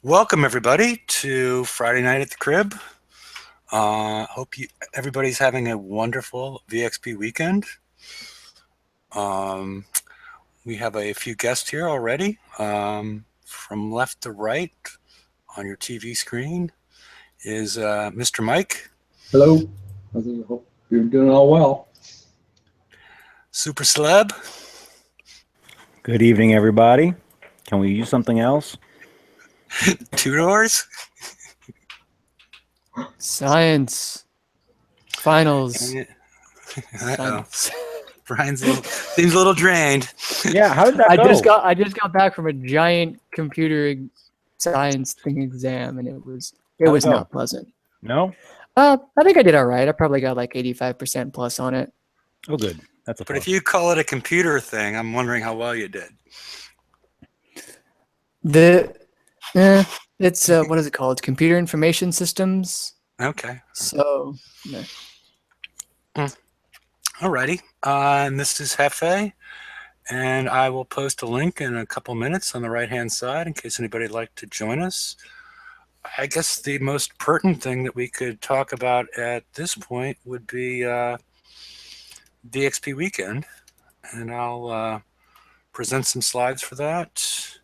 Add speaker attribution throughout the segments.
Speaker 1: Welcome everybody to Friday Night at the Crib. Everybody's having a wonderful VXP weekend. We have a few guests here already. From left to right on your TV screen is Mr. Mike.
Speaker 2: Hello. I hope you're doing all well.
Speaker 1: Super Celeb.
Speaker 3: Good evening, everybody. Can we use something else?
Speaker 1: Two Doors.
Speaker 4: Science. Finals.
Speaker 1: Science. Brian's seems a little drained.
Speaker 3: Yeah, how did that go?
Speaker 4: I just got back from a giant computer science thing exam, and it was not pleasant.
Speaker 3: No?
Speaker 4: I think I did all right. I probably got like 85% plus on it.
Speaker 3: Oh, good. That's a
Speaker 1: But
Speaker 3: plus.
Speaker 1: if you call it a computer thing, I'm wondering how well you did.
Speaker 4: It's what is it called? Computer information systems.
Speaker 1: Okay.
Speaker 4: So, yeah.
Speaker 1: Alrighty. And this is Hefe, and I will post a link in a couple minutes on the right-hand side in case anybody would like to join us. I guess the most pertinent thing that we could talk about at this point would be VXP weekend, and I'll present some slides for that.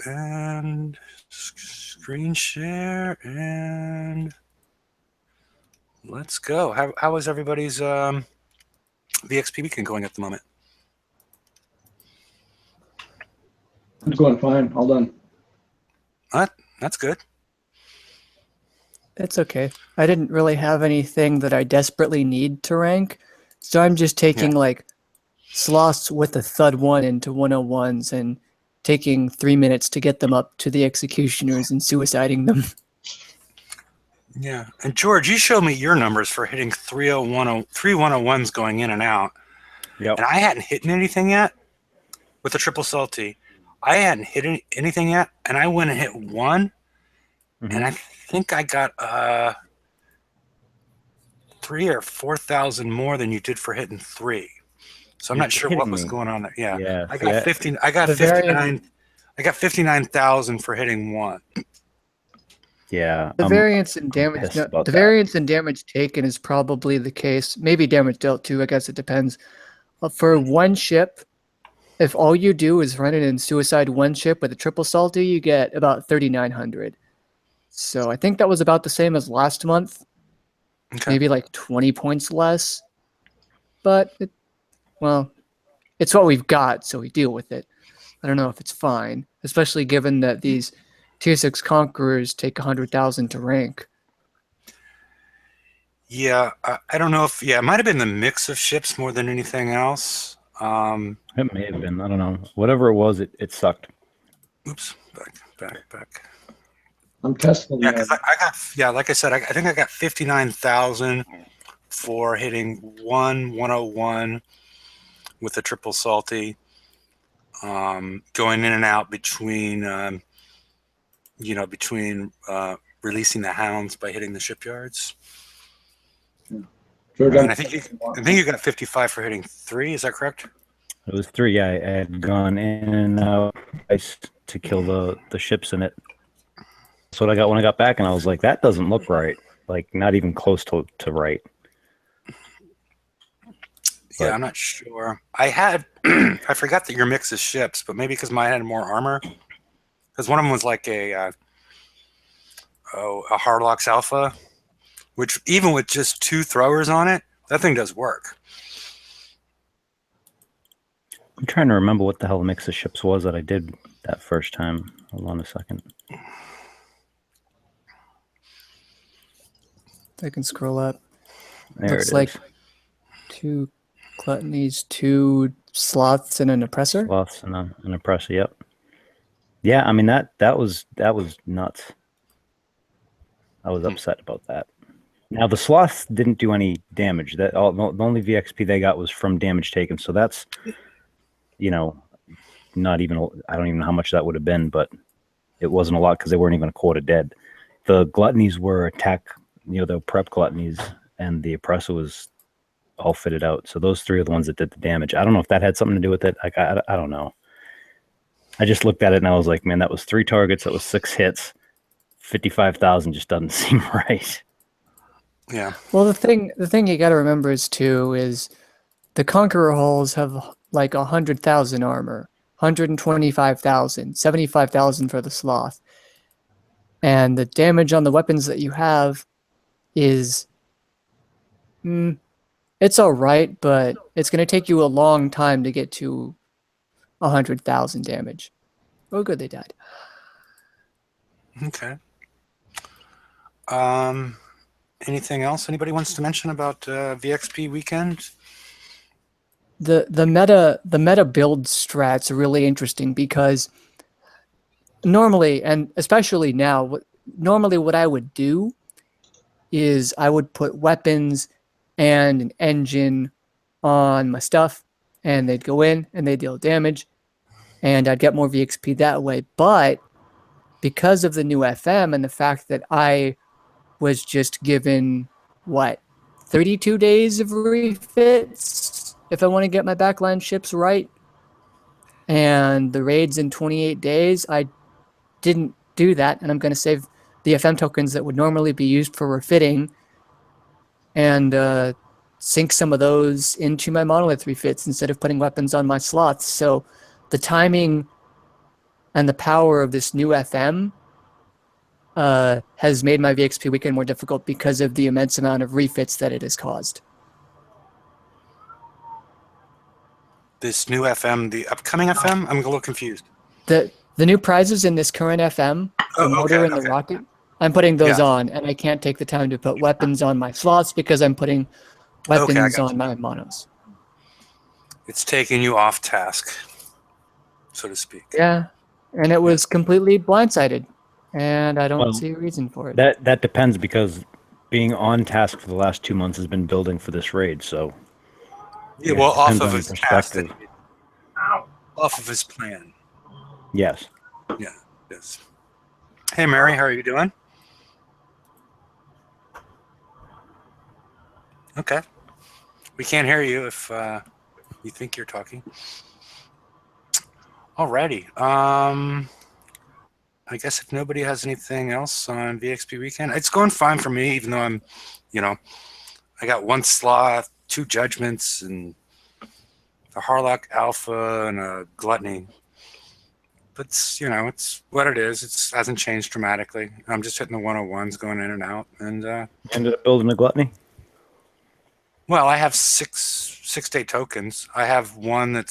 Speaker 1: And screen share, and let's go. How is everybody's VXP weekend going at the moment?
Speaker 2: It's going fine. All done.
Speaker 1: That's good.
Speaker 4: It's okay. I didn't really have anything that I desperately need to rank, so I'm just taking like sloths with a thud 1 into 101s and taking 3 minutes to get them up to the executioners and suiciding them.
Speaker 1: Yeah. And George, you showed me your numbers for hitting 3-101s going in and out.
Speaker 3: Yep.
Speaker 1: And I hadn't hit anything yet with the triple salty. I hadn't hit anything yet, and I went and hit one, and I think I got 3,000 or 4,000 more than you did for hitting 3. So I'm not sure what was going on there. Yeah. I got 15. I got 59. I got 59,000 for hitting 1.
Speaker 3: Yeah.
Speaker 4: The variance in damage. Variance in damage taken is probably the case. Maybe damage dealt too. I guess it depends. For one ship, if all you do is run it in suicide one ship with a triple salty, you get about 3,900. So I think that was about the same as last month.
Speaker 1: Okay.
Speaker 4: Maybe like 20 points less. But it's what we've got, so we deal with it. I don't know if it's fine, especially given that these Tier 6 Conquerors take 100,000 to rank.
Speaker 1: Yeah, I don't know if... Yeah, it might have been the mix of ships more than anything else.
Speaker 3: It may have been. I don't know. Whatever it was, it sucked.
Speaker 1: Oops. Back.
Speaker 2: I'm testing.
Speaker 1: Yeah, because I got... like I said, I think I got 59,000 for hitting 101 with a triple salty, going in and out between, releasing the hounds by hitting the shipyards. I think you got 55 for hitting 3. Is that correct?
Speaker 3: It was 3. Yeah, I had gone in and out twice to kill the ships in it. That's what I got when I got back, and I was like, that doesn't look right. Like, not even close to right.
Speaker 1: Yeah, I'm not sure. I had, I forgot that your mix is ships, but maybe because mine had more armor. Because one of them was like a Hardlocks Alpha, which even with just 2 throwers on it, that thing does work.
Speaker 3: I'm trying to remember what the hell the mix of ships was that I did that first time. Hold on a second.
Speaker 4: I can scroll up.
Speaker 3: Looks
Speaker 4: like 2 gluttonies, 2 sloths, and an oppressor.
Speaker 3: Sloths and an oppressor. Yep. Yeah, I mean that was nuts. I was upset about that. Now the sloths didn't do any damage. The only VXP they got was from damage taken. So that's, not even. I don't even know how much that would have been, but it wasn't a lot because they weren't even a quarter dead. The gluttonies were attack. The prep gluttonies, and the oppressor was all fitted out. So those 3 are the ones that did the damage. I don't know if that had something to do with it. I don't know. I just looked at it and I was like, man, that was 3 targets. That was 6 hits. 55,000 just doesn't seem right.
Speaker 1: Yeah.
Speaker 4: Well, the thing you got to remember is the Conqueror hulls have like 100,000 armor, 125,000, 75,000 for the Sloth, and the damage on the weapons that you have is, it's all right, but it's going to take you a long time to get to 100,000 damage. Oh, good, they died.
Speaker 1: Okay. Anything else anybody wants to mention about VXP weekend?
Speaker 4: The meta build strats are really interesting because normally, and especially now, normally what I would do is I would put weapons and an engine on my stuff, and they'd go in and they deal damage, and I'd get more VXP that way. But because of the new FM and the fact that I was just given, 32 days of refits if I want to get my backline ships right, and the raids in 28 days, I didn't do that, and I'm going to save the FM tokens that would normally be used for refitting and sink some of those into my monolith refits instead of putting weapons on my slots. So the timing and the power of this new FM has made my VXP weekend more difficult because of the immense amount of refits that it has caused.
Speaker 1: This new FM, the upcoming FM? I'm a little confused.
Speaker 4: The new prizes in this current FM, the mortar and the rocket, I'm putting those on, and I can't take the time to put weapons on my slots because I'm putting weapons on my monos.
Speaker 1: It's taking you off task, so to speak.
Speaker 4: Yeah, and it was completely blindsided, and I don't see a reason for it.
Speaker 3: That depends, because being on task for the last 2 months has been building for this raid, so...
Speaker 1: Yeah, well, off of his task, off of his plan.
Speaker 3: Yes.
Speaker 1: Yeah, yes. Hey, Mary, how are you doing? Okay. We can't hear you if you think you're talking. Alrighty. I guess if nobody has anything else on VXP weekend, it's going fine for me, even though I'm, I got 1 sloth, 2 judgments, and a Harlock Alpha and a Gluttony. But it's what it is. It hasn't changed dramatically. I'm just hitting the 101s, going in and out. And
Speaker 3: ended up building a Gluttony?
Speaker 1: Well, I have six day tokens. I have one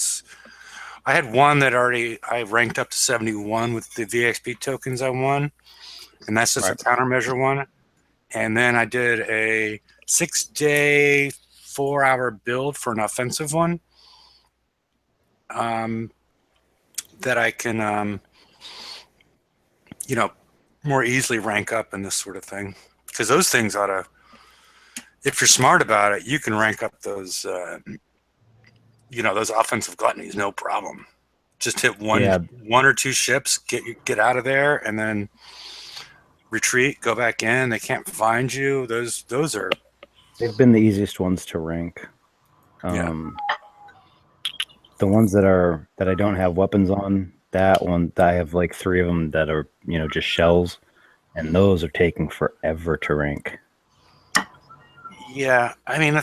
Speaker 1: I had one that I ranked up to 71 with the VXP tokens I won. And that's just a countermeasure one. And then I did a 6-day, 4-hour build for an offensive one. That I can, more easily rank up in this sort of thing. Because those things ought to, if you're smart about it, you can rank up those, those offensive gluttonies, no problem. Just hit one or 2 ships, get out of there, and then retreat, go back in. They can't find you. Those are.
Speaker 3: They've been the easiest ones to rank. The ones that I don't have weapons on, that one, I have like 3 of them that are, just shells, and those are taking forever to rank.
Speaker 1: Yeah, I mean,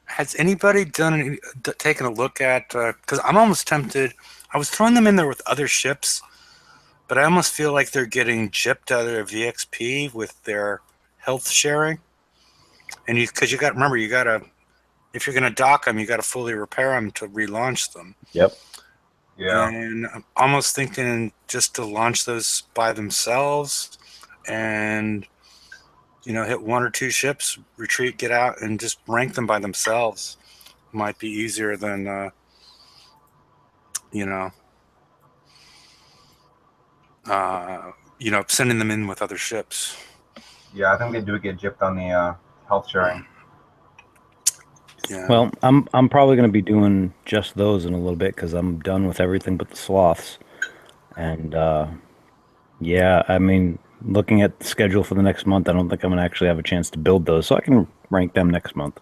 Speaker 1: has anybody taken a look at? Because I'm almost tempted. I was throwing them in there with other ships, but I almost feel like they're getting gypped out of their VXP with their health sharing. And because you got to remember, if you're going to dock them, you got to fully repair them to relaunch them.
Speaker 3: Yep.
Speaker 1: Yeah. And I'm almost thinking just to launch those by themselves and, hit 1 or 2 ships, retreat, get out, and just rank them by themselves. Might be easier than, sending them in with other ships.
Speaker 5: Yeah, I think they do get gypped on the health sharing.
Speaker 3: Yeah. Well, I'm probably going to be doing just those in a little bit because I'm done with everything but the sloths. And I mean, looking at the schedule for the next month, I don't think I'm going to actually have a chance to build those, so I can rank them next month.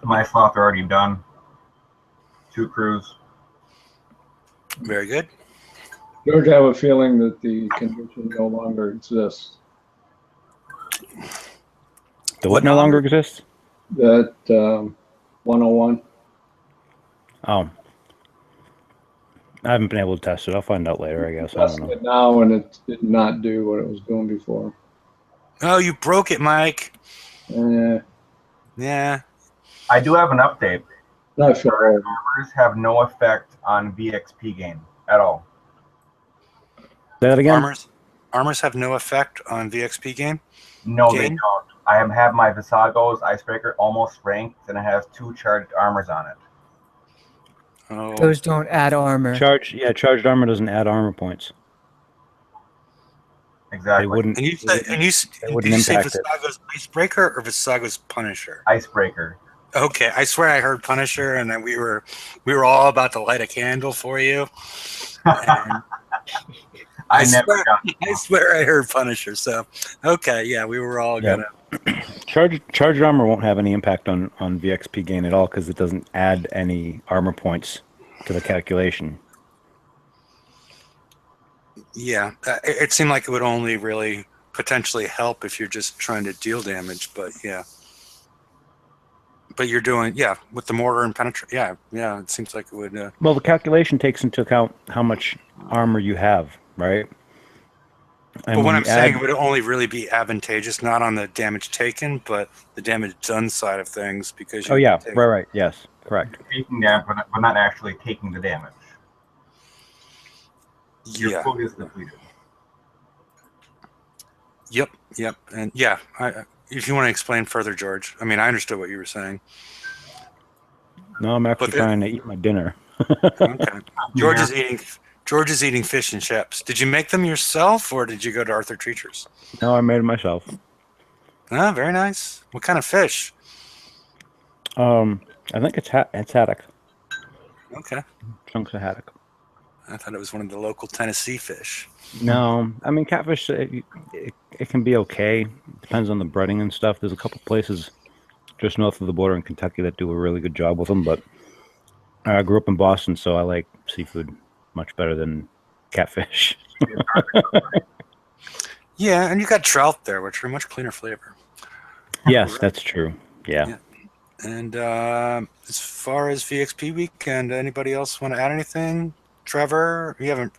Speaker 5: My sloth are already done. 2 crews.
Speaker 1: Very good.
Speaker 2: George, I have a feeling that the condition no longer exists.
Speaker 3: The what no longer exists?
Speaker 2: That 101.
Speaker 3: Oh. I haven't been able to test it. I'll find out later, I guess. I don't
Speaker 2: Testing
Speaker 3: know.
Speaker 2: it now, and it did not do what it was doing before.
Speaker 1: Oh, you broke it, Mike. Yeah.
Speaker 5: I do have an update.
Speaker 2: Not sure.
Speaker 5: Armors have no effect on VXP gain at all.
Speaker 3: Say that again?
Speaker 1: Armors have no effect on VXP game?
Speaker 5: No, they don't. I have my Visago's Icebreaker almost ranked, and it has 2 charged armors on it.
Speaker 1: Oh.
Speaker 4: Those don't add armor.
Speaker 3: Charged armor doesn't add armor points.
Speaker 5: Exactly.
Speaker 3: They wouldn't.
Speaker 1: And you said, did you say Visago's Icebreaker or Visago's Punisher?
Speaker 5: Icebreaker.
Speaker 1: Okay, I swear I heard Punisher, and then we were all about to light a candle for you. And I swear I heard Punisher. So, okay, yeah, we were all gonna.
Speaker 3: Charged armor won't have any impact on VXP gain at all because it doesn't add any armor points to the calculation.
Speaker 1: Yeah, it seemed like it would only really potentially help if you're just trying to deal damage, but yeah. But you're doing, with the mortar and penetrate. Yeah, it seems like it would.
Speaker 3: Well, the calculation takes into account how much armor you have, right? And
Speaker 1: but what I'm saying, it would only really be advantageous, not on the damage taken, but the damage done side of things, because.
Speaker 3: Right, yes, correct.
Speaker 5: Taking damage, but not actually taking the damage. Your food is depleted.
Speaker 1: Yep, and if you want to explain further, George. I mean, I understood what you were saying.
Speaker 3: No, I'm actually trying to eat my dinner.
Speaker 1: Okay. George is eating fish and chips. Did you make them yourself, or did you go to Arthur Treacher's?
Speaker 3: No, I made it myself.
Speaker 1: Oh, very nice. What kind of fish?
Speaker 3: I think it's haddock. Okay. Chunks of haddock.
Speaker 1: I thought it was one of the local Tennessee fish.
Speaker 3: No, I mean catfish. It can be okay. Depends on the breading and stuff. There's a couple places just north of the border in Kentucky that do a really good job with them. But I grew up in Boston, so I like seafood much better than catfish.
Speaker 1: Yeah, and you got trout there, which are much cleaner flavor.
Speaker 3: Yes, that's true. Yeah.
Speaker 1: And as far as VXP weekend, anybody else want to add anything? Trevor, you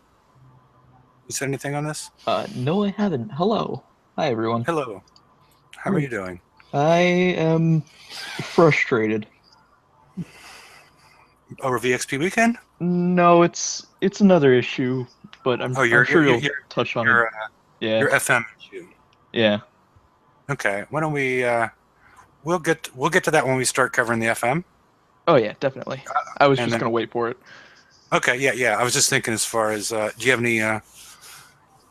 Speaker 1: said anything on this?
Speaker 6: No, I haven't. Hello. Hi, everyone.
Speaker 1: Hello. How are you doing?
Speaker 6: I am frustrated.
Speaker 1: Over VXP weekend?
Speaker 6: No, it's another issue, but I'm sure you'll touch on it.
Speaker 1: Your FM issue.
Speaker 6: Yeah.
Speaker 1: Okay. Why don't we? We'll get to that when we start covering the FM.
Speaker 6: Oh yeah, definitely. I was just gonna wait for it.
Speaker 1: Okay. Yeah. I was just thinking, as far as, do you have any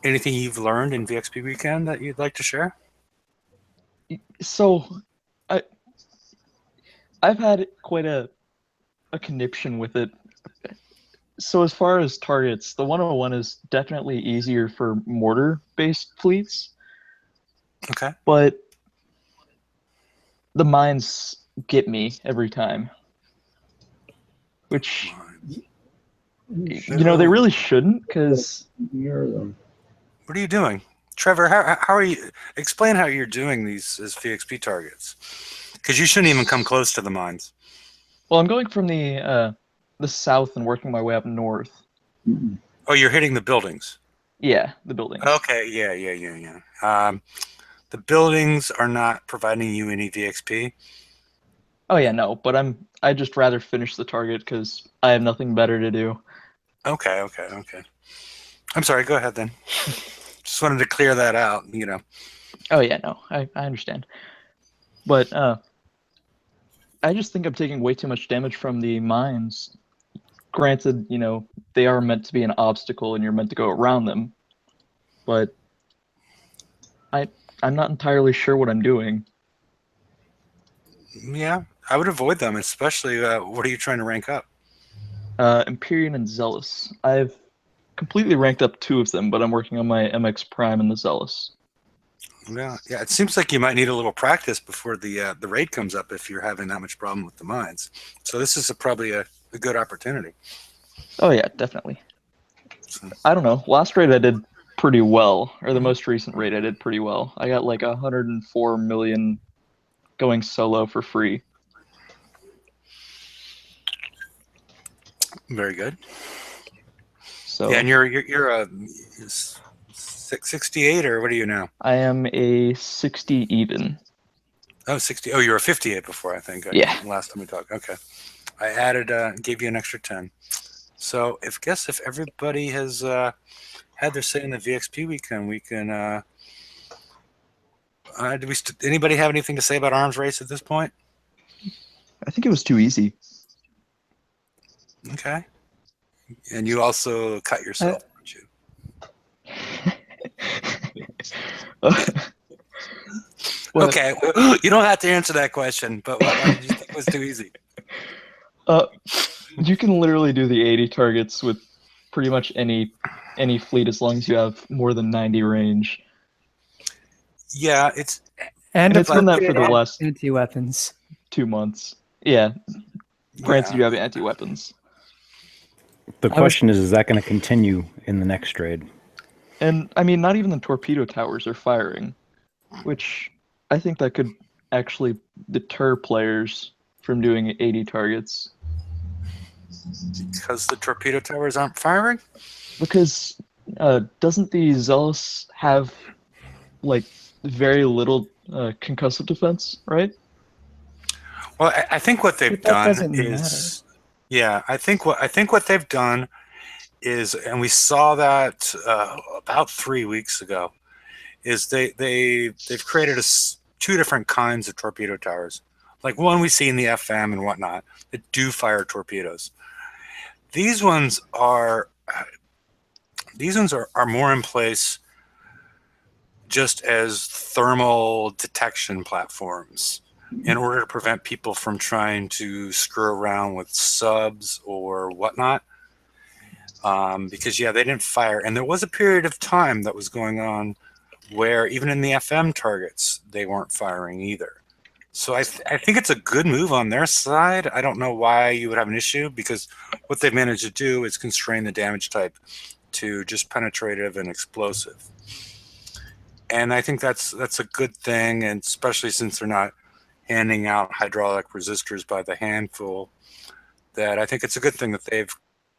Speaker 1: anything you've learned in VXP weekend that you'd like to share?
Speaker 6: So, I've had quite a conniption with it. So as far as targets, the 101 is definitely easier for mortar-based fleets.
Speaker 1: Okay.
Speaker 6: But the mines get me every time. Which, they really shouldn't, because...
Speaker 2: What
Speaker 1: are you doing? Trevor, how are you? Explain how you're doing these as VXP targets. Because you shouldn't even come close to the mines.
Speaker 6: Well, I'm going from the south and working my way up north.
Speaker 1: Oh, you're hitting the buildings.
Speaker 6: Yeah, the buildings.
Speaker 1: Okay, yeah. The buildings are not providing you any VXP.
Speaker 6: Oh yeah, no, but I just rather finish the target because I have nothing better to do.
Speaker 1: Okay. I'm sorry. Go ahead then. Just wanted to clear that out.
Speaker 6: Oh yeah, no, I understand, but I just think I'm taking way too much damage from the mines. Granted, they are meant to be an obstacle and you're meant to go around them, but I'm not entirely sure what I'm doing.
Speaker 1: Yeah, I would avoid them, especially, what are you trying to rank up?
Speaker 6: Empyrean and Zealous. I've completely ranked up 2 of them, but I'm working on my MX Prime and the Zealous.
Speaker 1: Yeah, it seems like you might need a little practice before the raid comes up if you're having that much problem with the mines. So this is probably a good opportunity.
Speaker 6: Oh yeah, definitely. I don't know. Last raid I did pretty well, or the most recent raid I did pretty well. I got like 104 million going solo for free.
Speaker 1: Very good.
Speaker 6: So
Speaker 1: Yeah, and you're a 68, or what are you now?
Speaker 6: I am a 60 even.
Speaker 1: Oh, 60. Oh, you were 58 before, I think.
Speaker 6: Yeah.
Speaker 1: Last time we talked. Okay. I added, gave you an extra 10. So if everybody has had their say in the VXP weekend, we can. Anybody have anything to say about arms race at this point?
Speaker 6: I think it was too easy.
Speaker 1: Okay. And you also cut yourself, didn't you? Okay, well, you don't have to answer that question, but why did you think it was too easy?
Speaker 6: You can literally do the 80 targets with pretty much any fleet as long as you have more than 90 range.
Speaker 1: Yeah,
Speaker 6: it's been that for the last
Speaker 4: anti-weapons
Speaker 6: 2 months. Yeah, granted you have anti-weapons.
Speaker 3: The question is that going to continue in the next raid?
Speaker 6: And I mean, not even the torpedo towers are firing, which I think that could actually deter players from doing 80 targets.
Speaker 1: Because the torpedo towers aren't firing?
Speaker 6: Because doesn't the Zealous have like very little concussive defense, right?
Speaker 1: Well, I think what they've done is, yeah, I think what they've done is, and we saw that about 3 weeks ago, is they've created two different kinds of torpedo towers. Like one we see in the FM and whatnot that do fire torpedoes. These ones are more in place just as thermal detection platforms in order to prevent people from trying to screw around with subs or whatnot. Because yeah, they didn't fire, and there was a period of time that was going on where even in the FM targets they weren't firing either. So I think it's a good move on their side. I don't know why you would have an issue, because what they've managed to do is constrain the damage type to just penetrative and explosive. And I think that's a good thing, and especially since they're not handing out hydraulic resistors by the handful, that I think it's a good thing that they've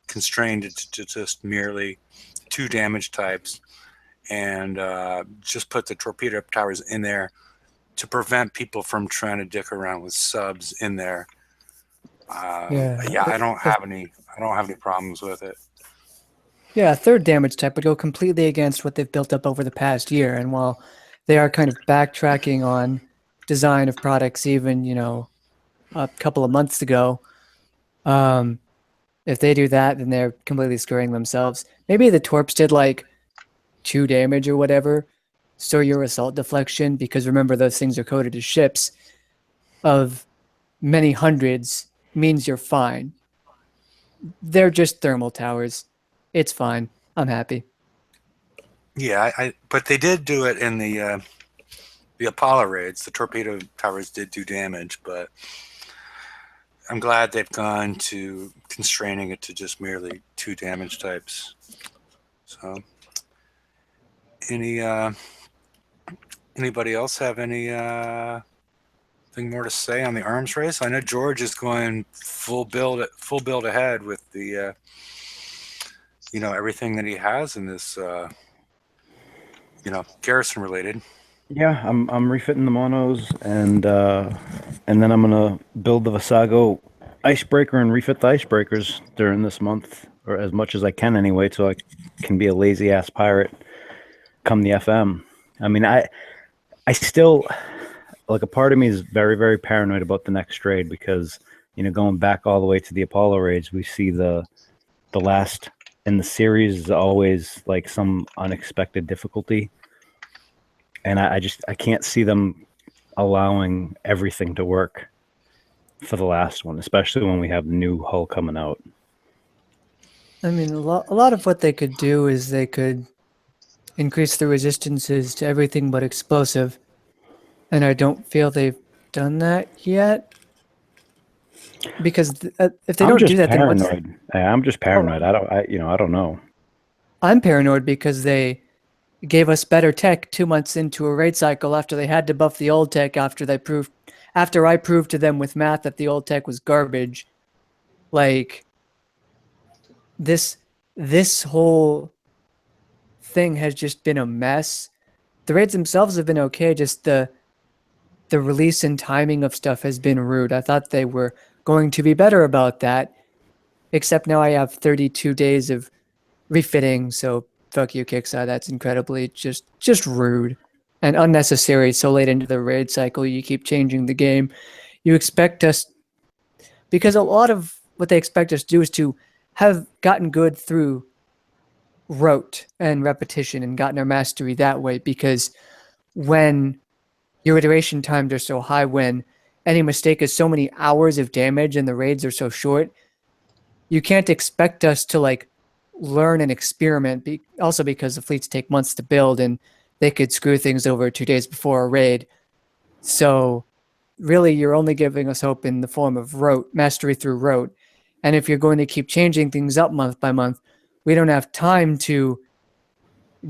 Speaker 1: constrained it to just merely 2 damage types, and just put the torpedo towers in there to prevent people from trying to dick around with subs in there. Yeah, I don't have any problems with it.
Speaker 4: Yeah, a 3rd damage type would go completely against what they've built up over the past year. And while they are kind of backtracking on design of products even, a couple of months ago, if they do that, then they're completely screwing themselves. Maybe the torps did like 2 damage or whatever, so your assault deflection, because remember those things are coded as ships, of many hundreds means you're fine. They're just thermal towers. It's fine. I'm happy.
Speaker 1: Yeah, but they did do it in the Apollo raids. The torpedo towers did do damage, but I'm glad they've gone to constraining it to just merely 2 damage types. So, anybody else have anything more to say on the arms race? I know George is going full build ahead with the everything that he has in this garrison related.
Speaker 3: Yeah, I'm refitting the monos, and then I'm gonna build the Visago icebreaker and refit the icebreakers during this month, or as much as I can anyway, so I can be a lazy ass pirate come the FM. I mean, I still, like, a part of me is very, very paranoid about the next raid, because going back all the way to the Apollo raids, we see the last in the series is always like some unexpected difficulty. And I can't see them allowing everything to work for the last one, especially when we have the new hull coming out.
Speaker 4: I mean, a lot of what they could do is they could increase the resistances to everything but explosive, and I don't feel they've done that yet. Because if they don't do that,
Speaker 3: then I'm just paranoid. I don't know.
Speaker 4: I'm paranoid because they gave us better tech 2 months into a raid cycle after they had to buff the old tech after I proved to them with math that the old tech was garbage. Like this whole thing has just been a mess. The raids themselves have been okay, just the release and timing of stuff has been rude. I thought they were going to be better about that, except now I have 32 days of refitting, so fuck you, Kickside. That's incredibly just rude and unnecessary. So late into the raid cycle, you keep changing the game. You expect us, because a lot of what they expect us to do is to have gotten good through rote and repetition and gotten our mastery that way, because when your iteration times are so high, when any mistake is so many hours of damage and the raids are so short, you can't expect us to like learn and experiment, also because the fleets take months to build and they could screw things over 2 days before a raid. So really you're only giving us hope in the form of rote, mastery through rote. And if you're going to keep changing things up month by month, we don't have time to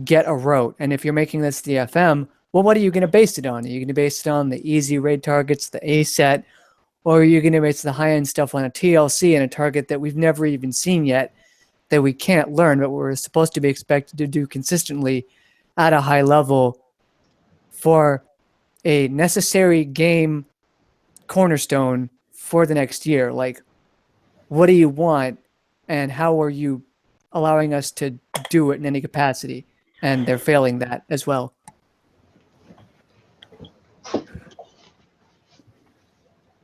Speaker 4: get a rote. And if you're making this the FM, well, what are you going to base it on? Are you going to base it on the easy raid targets, the A set, or are you going to base the high-end stuff on a TLC and a target that we've never even seen yet, that we can't learn, but we're supposed to be expected to do consistently at a high level for a necessary game cornerstone for the next year? Like, what do you want, and how are you allowing us to do it in any capacity? And they're failing that as well.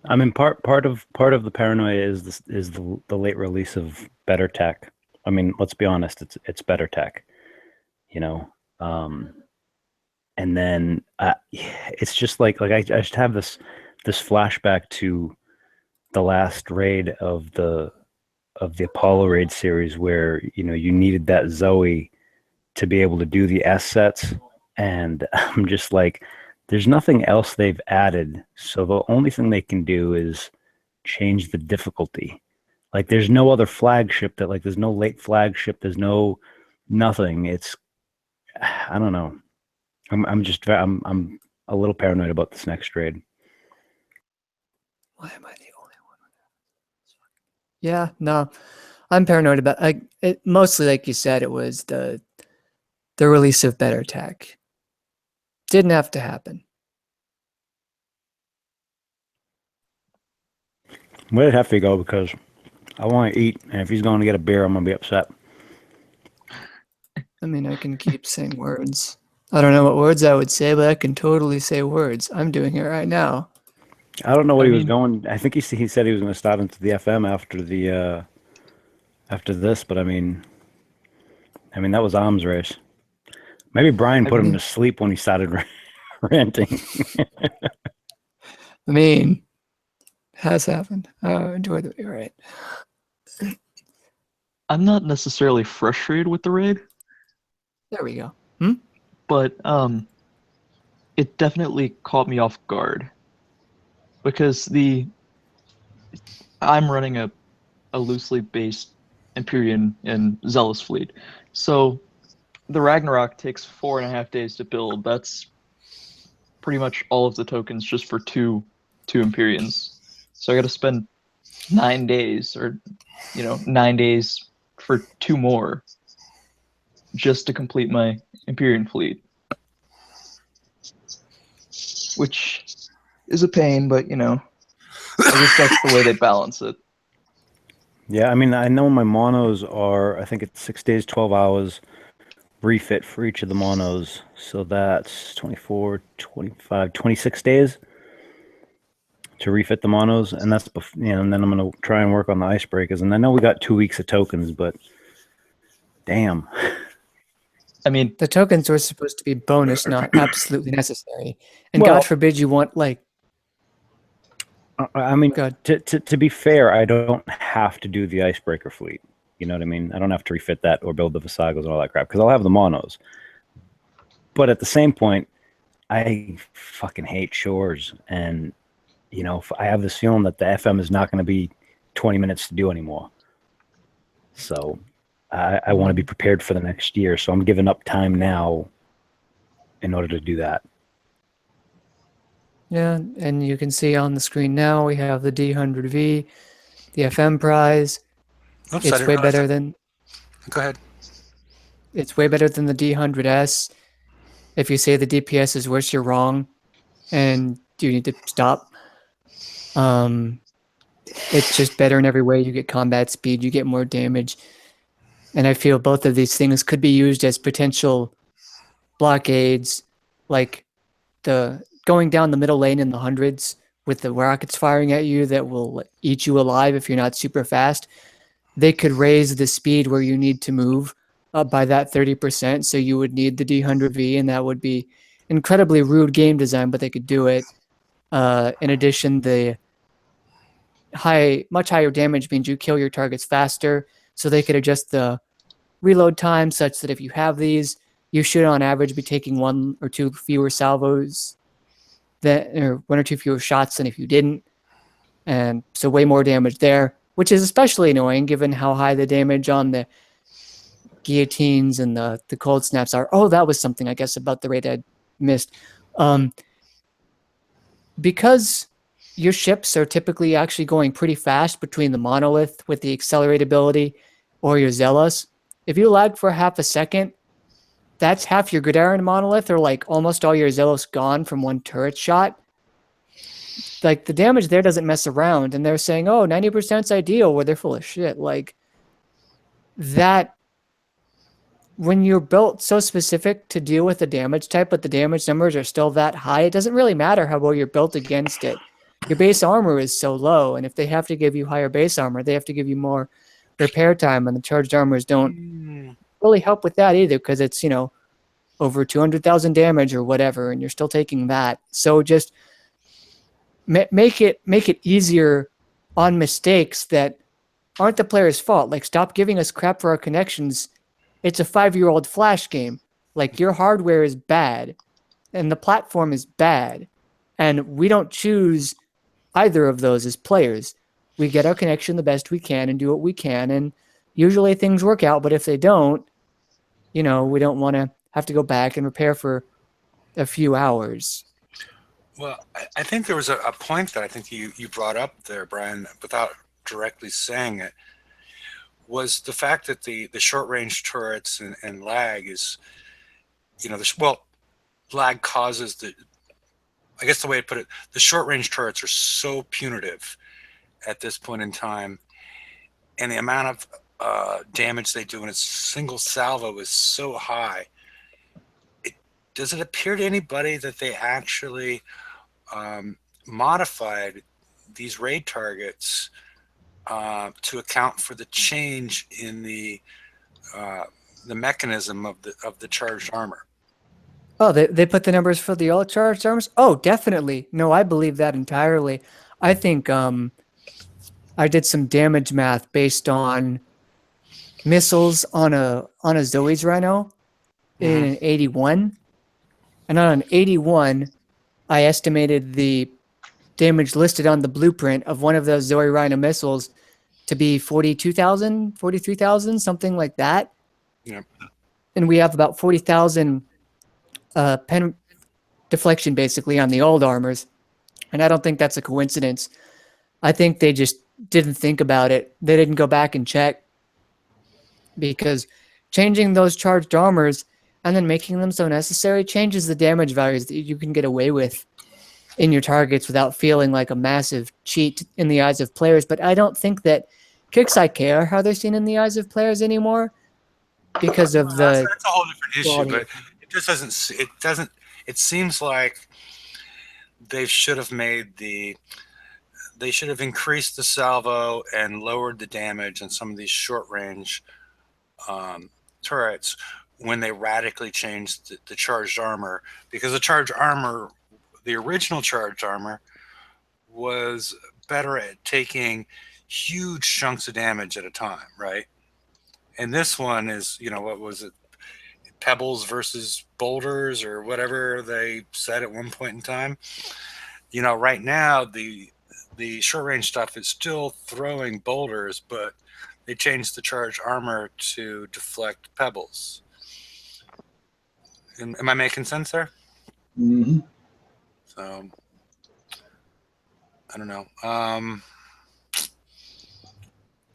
Speaker 3: I mean, part of the paranoia is the late release of better tech. I mean, let's be honest, it's better tech, you know. And then it's just like I just have this flashback to the last raid of the Apollo raid series, where you needed that Zoe to be able to do the S sets, and I'm just like, there's nothing else they've added, so the only thing they can do is change the difficulty. Like, there's no other flagship that, like, there's no late flagship, there's no nothing. It's, I don't know. I'm a little paranoid about this next raid.
Speaker 4: Why am I the only one? Yeah, no, I'm paranoid about it. Mostly, like you said, it was the release of better tech. Didn't have to happen.
Speaker 3: Where'd have to go? Because I want to eat, and if he's going to get a beer, I'm going to be upset.
Speaker 4: I mean, I can keep saying words. I don't know what words I would say, but I can totally say words. I'm doing it right now.
Speaker 3: I don't know what he was going. I think he said he was going to start into the FM after this, but I mean that was arms race. Maybe Brian put him to sleep when he started ranting.
Speaker 4: I mean, has happened. Enjoy the beer, right?
Speaker 6: I'm not necessarily frustrated with the raid.
Speaker 4: There we go.
Speaker 6: But it definitely caught me off guard, because I'm running a loosely based Empyrean and Zealous fleet, so the Ragnarok takes 4.5 days to build. That's pretty much all of the tokens just for two Empyreans. So I got to spend 9 days, or 9 days for 2 more, just to complete my Empyrean fleet, which is a pain, but I guess that's the way they balance it.
Speaker 3: Yeah, I mean, I know my monos are, I think it's 6 days, 12 hours refit for each of the monos. So that's 24, 25, 26 days to refit the monos. And that's, and then I'm going to try and work on the icebreakers. And I know we got 2 weeks of tokens, but damn.
Speaker 6: I mean,
Speaker 4: the tokens were supposed to be bonus, not absolutely necessary. And God forbid you want, like,
Speaker 3: I mean, to be fair, I don't have to do the icebreaker fleet. You know what I mean? I don't have to refit that or build the Visagos and all that crap, because I'll have the monos. But at the same point, I fucking hate shores. And, I have this feeling that the FM is not going to be 20 minutes to do anymore. So I want to be prepared for the next year, so I'm giving up time now in order to do that.
Speaker 4: Yeah, and you can see on the screen now we have the D100 V, the FM prize.
Speaker 1: Oops, I
Speaker 4: It's
Speaker 1: didn't
Speaker 4: way
Speaker 1: realize
Speaker 4: better
Speaker 1: that.
Speaker 4: than
Speaker 1: Go ahead.
Speaker 4: it's way better than the D100S. If you say the DPS is worse, you're wrong, and you need to stop. It's just better in every way. You get combat speed, you get more damage, and I feel both of these things could be used as potential blockades, like the going down the middle lane in the hundreds with the rockets firing at you that will eat you alive if you're not super fast. They could raise the speed where you need to move up by that 30%. So you would need the D100V, and that would be incredibly rude game design, but they could do it. In addition, the much higher damage means you kill your targets faster. So they could adjust the reload time such that if you have these, you should on average be taking 1 or 2 fewer salvos or 1 or 2 fewer shots than if you didn't. And so way more damage there, which is especially annoying given how high the damage on the guillotines and the cold snaps are. Oh, that was something I guess about the raid I missed. Because your ships are typically actually going pretty fast between the monolith with the accelerate ability or your zealous. If you lag for half a second, that's half your Gridiron monolith or like almost all your zealous gone from one turret shot. Like the damage there doesn't mess around, and they're saying, oh, 90% is ideal, where they're full of shit. Like that, when you're built so specific to deal with the damage type, but the damage numbers are still that high, it doesn't really matter how well you're built against it. Your base armor is so low, and if they have to give you higher base armor, they have to give you more repair time, and the charged armors don't really help with that either, because it's, you know, over 200,000 damage or whatever, and you're still taking that. So just make it easier on mistakes that aren't the player's fault. Like, stop giving us crap for our connections. It's a 5-year-old Flash game. Like, your hardware is bad, and the platform is bad, and we don't choose either of those as players. We get our connection the best we can and do what we can, and usually things work out, but if they don't, you know, we don't want to have to go back and repair for a few hours.
Speaker 1: Well, I think there was a point that I think you brought up there, Brian, without directly saying it, was the fact that the short range turrets and lag is, you know, lag causes the, I guess the way to put it, the short range turrets are so punitive at this point in time, and the amount of damage they do in a single salvo is so high. Does it appear to anybody that they actually modified these raid targets to account for the change in the mechanism of the charged armor?
Speaker 4: Oh, they put the numbers for the all charged armors? Oh, definitely. No, I believe that entirely. I think I did some damage math based on missiles on a Zoe's Rhino in an 81. And on an 81, I estimated the damage listed on the blueprint of one of those Zoe Rhino missiles to be 42,000, 43,000, something like that.
Speaker 1: Yeah.
Speaker 4: And we have about 40,000 pen deflection basically on the old armors. And I don't think that's a coincidence. I think they just didn't think about it. They didn't go back and check, because changing those charged armors and then making them so necessary changes the damage values that you can get away with in your targets without feeling like a massive cheat in the eyes of players. But I don't think that Kixeye care how they're seen in the eyes of players anymore, because of
Speaker 1: that's a whole different issue.
Speaker 4: quality.
Speaker 1: But it just doesn't. It seems like they should have increased the salvo and lowered the damage on some of these short range turrets when they radically changed the charged armor, because the original charged armor was better at taking huge chunks of damage at a time, right? And this one is, you know, what was it? Pebbles versus boulders, or whatever they said at one point in time. You know, right now the short range stuff is still throwing boulders, but they changed the charged armor to deflect pebbles. Am I making sense there?
Speaker 2: Mhm.
Speaker 1: So I don't know.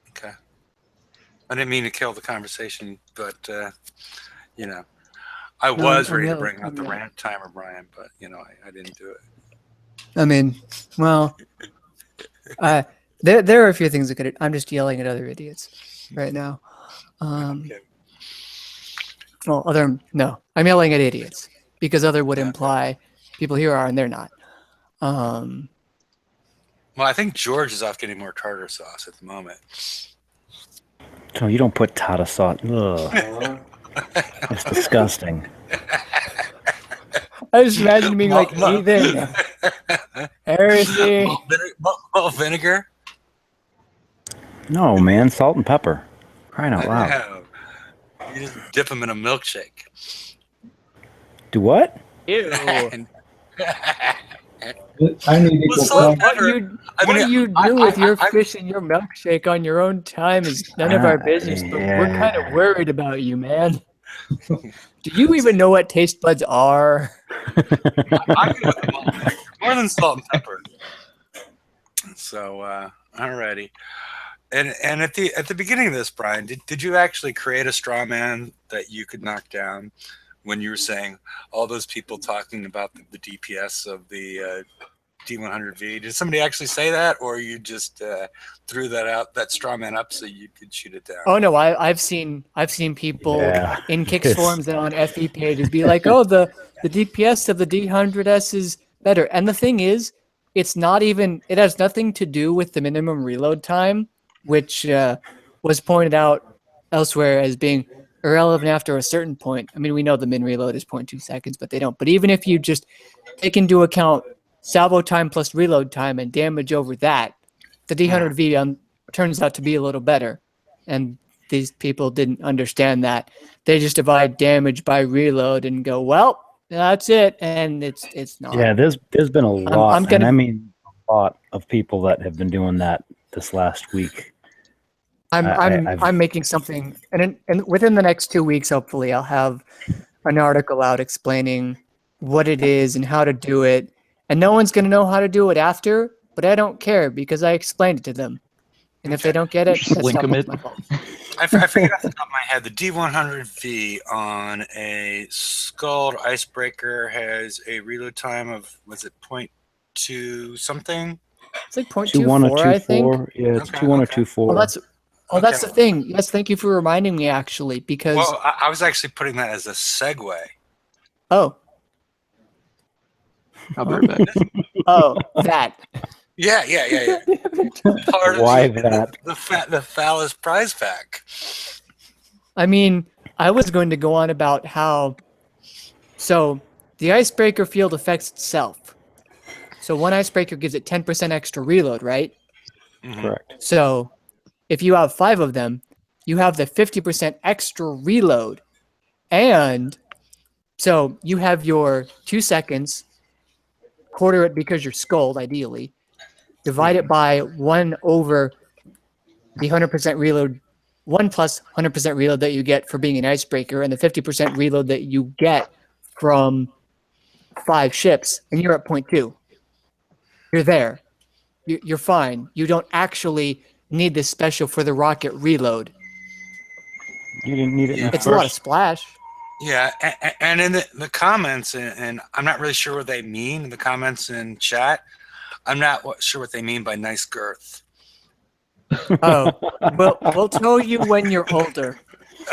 Speaker 1: Okay. I didn't mean to kill the conversation, but you know, I
Speaker 4: No,
Speaker 1: was
Speaker 4: I'm
Speaker 1: ready to
Speaker 4: yelling-
Speaker 1: bring out
Speaker 4: I'm
Speaker 1: the
Speaker 4: yelling.
Speaker 1: rant timer, Brian, but you know, I didn't do it.
Speaker 4: I mean, well, there are a few things that could. I'm just yelling at other idiots right now.
Speaker 1: Okay.
Speaker 4: Well, no, I'm yelling at idiots because other would
Speaker 1: Yeah.
Speaker 4: imply people here are and they're not. Um,
Speaker 1: Well, I think George is off getting more tartar sauce at the moment.
Speaker 3: So you don't put tartar sauce. Ugh. That's disgusting.
Speaker 4: I just imagine being like Ethan, heresy.
Speaker 1: Malt vinegar?
Speaker 3: No, man, salt and pepper. Crying out loud.
Speaker 1: No. You just dip them in a milkshake.
Speaker 3: Do what?
Speaker 4: Ew.
Speaker 1: And-
Speaker 2: I need equal
Speaker 1: Well, salt and
Speaker 2: time.
Speaker 1: pepper.
Speaker 4: What you do with your fish and your milkshake on your own time is none of our business, but we're kind of worried about you, man. Do you even know what taste buds are?
Speaker 1: I'm good with the malt vinegar, more than salt and pepper. So, alrighty. And at the beginning of this, Brian, did you actually create a straw man that you could knock down when you were saying all those people talking about the DPS of the D100 V? Did somebody actually say that, or you just threw that straw man up so you could shoot it down?
Speaker 4: Oh no, I've seen people in Kicks
Speaker 3: Yes.
Speaker 4: forums and on FE pages be like, oh, the DPS of the D100S is better. And the thing is, it has nothing to do with the minimum reload time, which was pointed out elsewhere as being irrelevant after a certain point. I mean, we know the min reload is 0.2 seconds, but they don't. But even if you just take into account salvo time plus reload time and damage over that, the D100 V turns out to be a little better. And these people didn't understand that. They just divide damage by reload and go, well, that's it. And it's not.
Speaker 3: Yeah, there's been a lot,
Speaker 4: I'm gonna-
Speaker 3: and I mean a lot of people that have been doing that this last week.
Speaker 4: I'm making something, and within the next 2 weeks, hopefully, I'll have an article out explaining what it is and how to do it. And no one's going to know how to do it after, but I don't care because I explained it to them. And if they don't get it,
Speaker 6: Just
Speaker 4: that's
Speaker 6: link
Speaker 4: not
Speaker 6: 'em it.
Speaker 4: my fault.
Speaker 1: I forget off the top of my head, the D100 V on a Scald Icebreaker has a reload time of, was it 0.2 something?
Speaker 4: It's like
Speaker 3: 2.1 or
Speaker 4: 0.24, I think.
Speaker 3: 2.4. Yeah, it's
Speaker 1: Okay,
Speaker 3: 2.1 or
Speaker 1: okay.
Speaker 3: 2.4.
Speaker 4: That's the thing. Yes, thank you for reminding me, actually, because
Speaker 1: Well, I was actually putting that as a segue.
Speaker 4: oh,
Speaker 6: I'll be right back.
Speaker 4: that.
Speaker 1: Yeah. Part
Speaker 3: Why
Speaker 1: of
Speaker 3: that?
Speaker 1: the Phallus prize pack.
Speaker 4: I mean, I was going to go on about how, so the icebreaker field affects itself. So one icebreaker gives it 10% extra reload, right?
Speaker 1: Mhm.
Speaker 3: Correct.
Speaker 4: So if you have 5 of them, you have the 50% extra reload. And so you have your 2 seconds, quarter it because you're skulled, ideally, divide it by 1 over the 100% reload, 1 plus 100% reload that you get for being an icebreaker, and the 50% reload that you get from 5 ships, and you're at 0.2. You're there. You're fine. You don't actually need this special for the rocket reload.
Speaker 3: You didn't need it in the
Speaker 4: It's a lot of
Speaker 3: first.
Speaker 4: splash.
Speaker 1: Yeah, and in the comments, and I'm not really sure what they mean in the comments in chat. I'm not sure what they mean by nice girth.
Speaker 4: Oh, we'll tell you when you're older.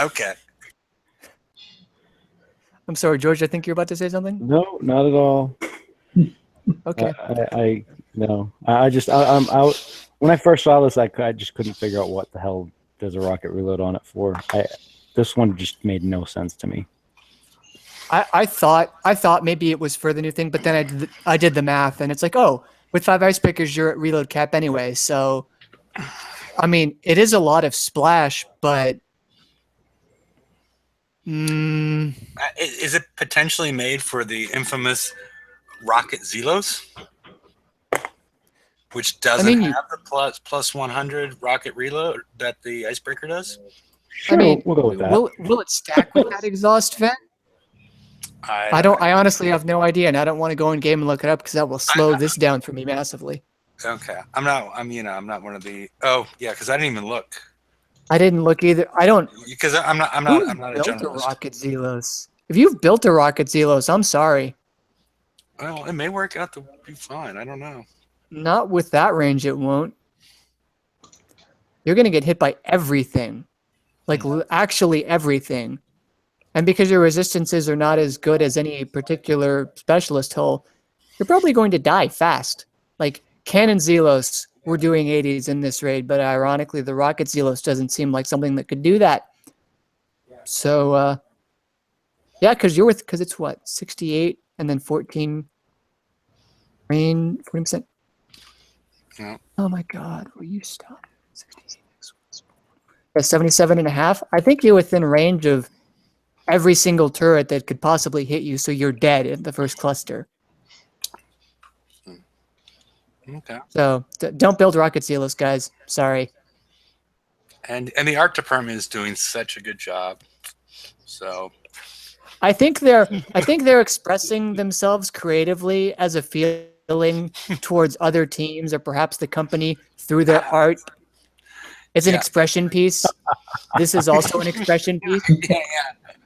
Speaker 1: Okay.
Speaker 4: I'm sorry, George. I think you're about to say something.
Speaker 3: No, not at all.
Speaker 4: Okay.
Speaker 3: I no. I just I'm out. When I first saw this, I just couldn't figure out what the hell there's a rocket reload on it for. This one just made no sense to me.
Speaker 4: I thought maybe it was for the new thing, but then I did the math, and it's like, oh, with 5 icebreakers, you're at reload cap anyway. So, I mean, it is a lot of splash, but
Speaker 1: Is it potentially made for the infamous rocket Zelos? which doesn't
Speaker 4: mean,
Speaker 1: have the plus 100 rocket reload that the icebreaker does.
Speaker 3: Sure,
Speaker 4: I mean,
Speaker 3: we'll go with that.
Speaker 4: will it stack with that exhaust vent? I honestly have no idea, and I don't want to go in game and look it up because that will slow this down for me massively.
Speaker 1: Okay, I'm not one of the. Oh yeah, because I didn't even look.
Speaker 4: I didn't look either. I don't.
Speaker 1: Because I'm not a
Speaker 4: Built a
Speaker 1: generalist.
Speaker 4: rocket Zelos. If you've built a rocket Zelos, I'm sorry.
Speaker 1: Well, it may work out to be fine. I don't know.
Speaker 4: Not with that range, it won't. You're gonna get hit by everything, like actually everything. And because your resistances are not as good as any particular specialist hull, you're probably going to die fast. Like Cannon Zelos were doing 80s in this raid, but ironically, the Rocket Zelos doesn't seem like something that could do that. So, yeah, because it's what, 68 and then 14 rain, 40%.
Speaker 1: Yeah.
Speaker 4: Oh my God, will you stop? 68. 77.5. I think you're within range of every single turret that could possibly hit you, so you're dead in the first cluster.
Speaker 1: Okay.
Speaker 4: So don't build rocket Zelos, guys. Sorry.
Speaker 1: And the art department is doing such a good job. So
Speaker 4: I think they're expressing themselves creatively as a feeling towards other teams or perhaps the company through their art. It's an expression piece. This is also an expression piece.
Speaker 1: yeah.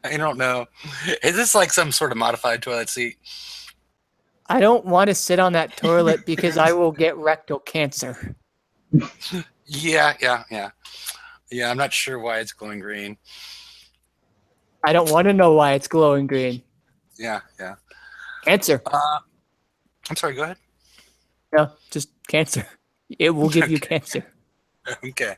Speaker 1: I don't know. Is this like some sort of modified toilet seat?
Speaker 4: I don't want to sit on that toilet because I will get rectal cancer.
Speaker 1: Yeah. I'm not sure why it's glowing green.
Speaker 4: I don't want to know why it's glowing green.
Speaker 1: Yeah.
Speaker 4: Cancer.
Speaker 1: I'm sorry. Go ahead.
Speaker 4: No, just cancer. It will give you cancer.
Speaker 1: Okay.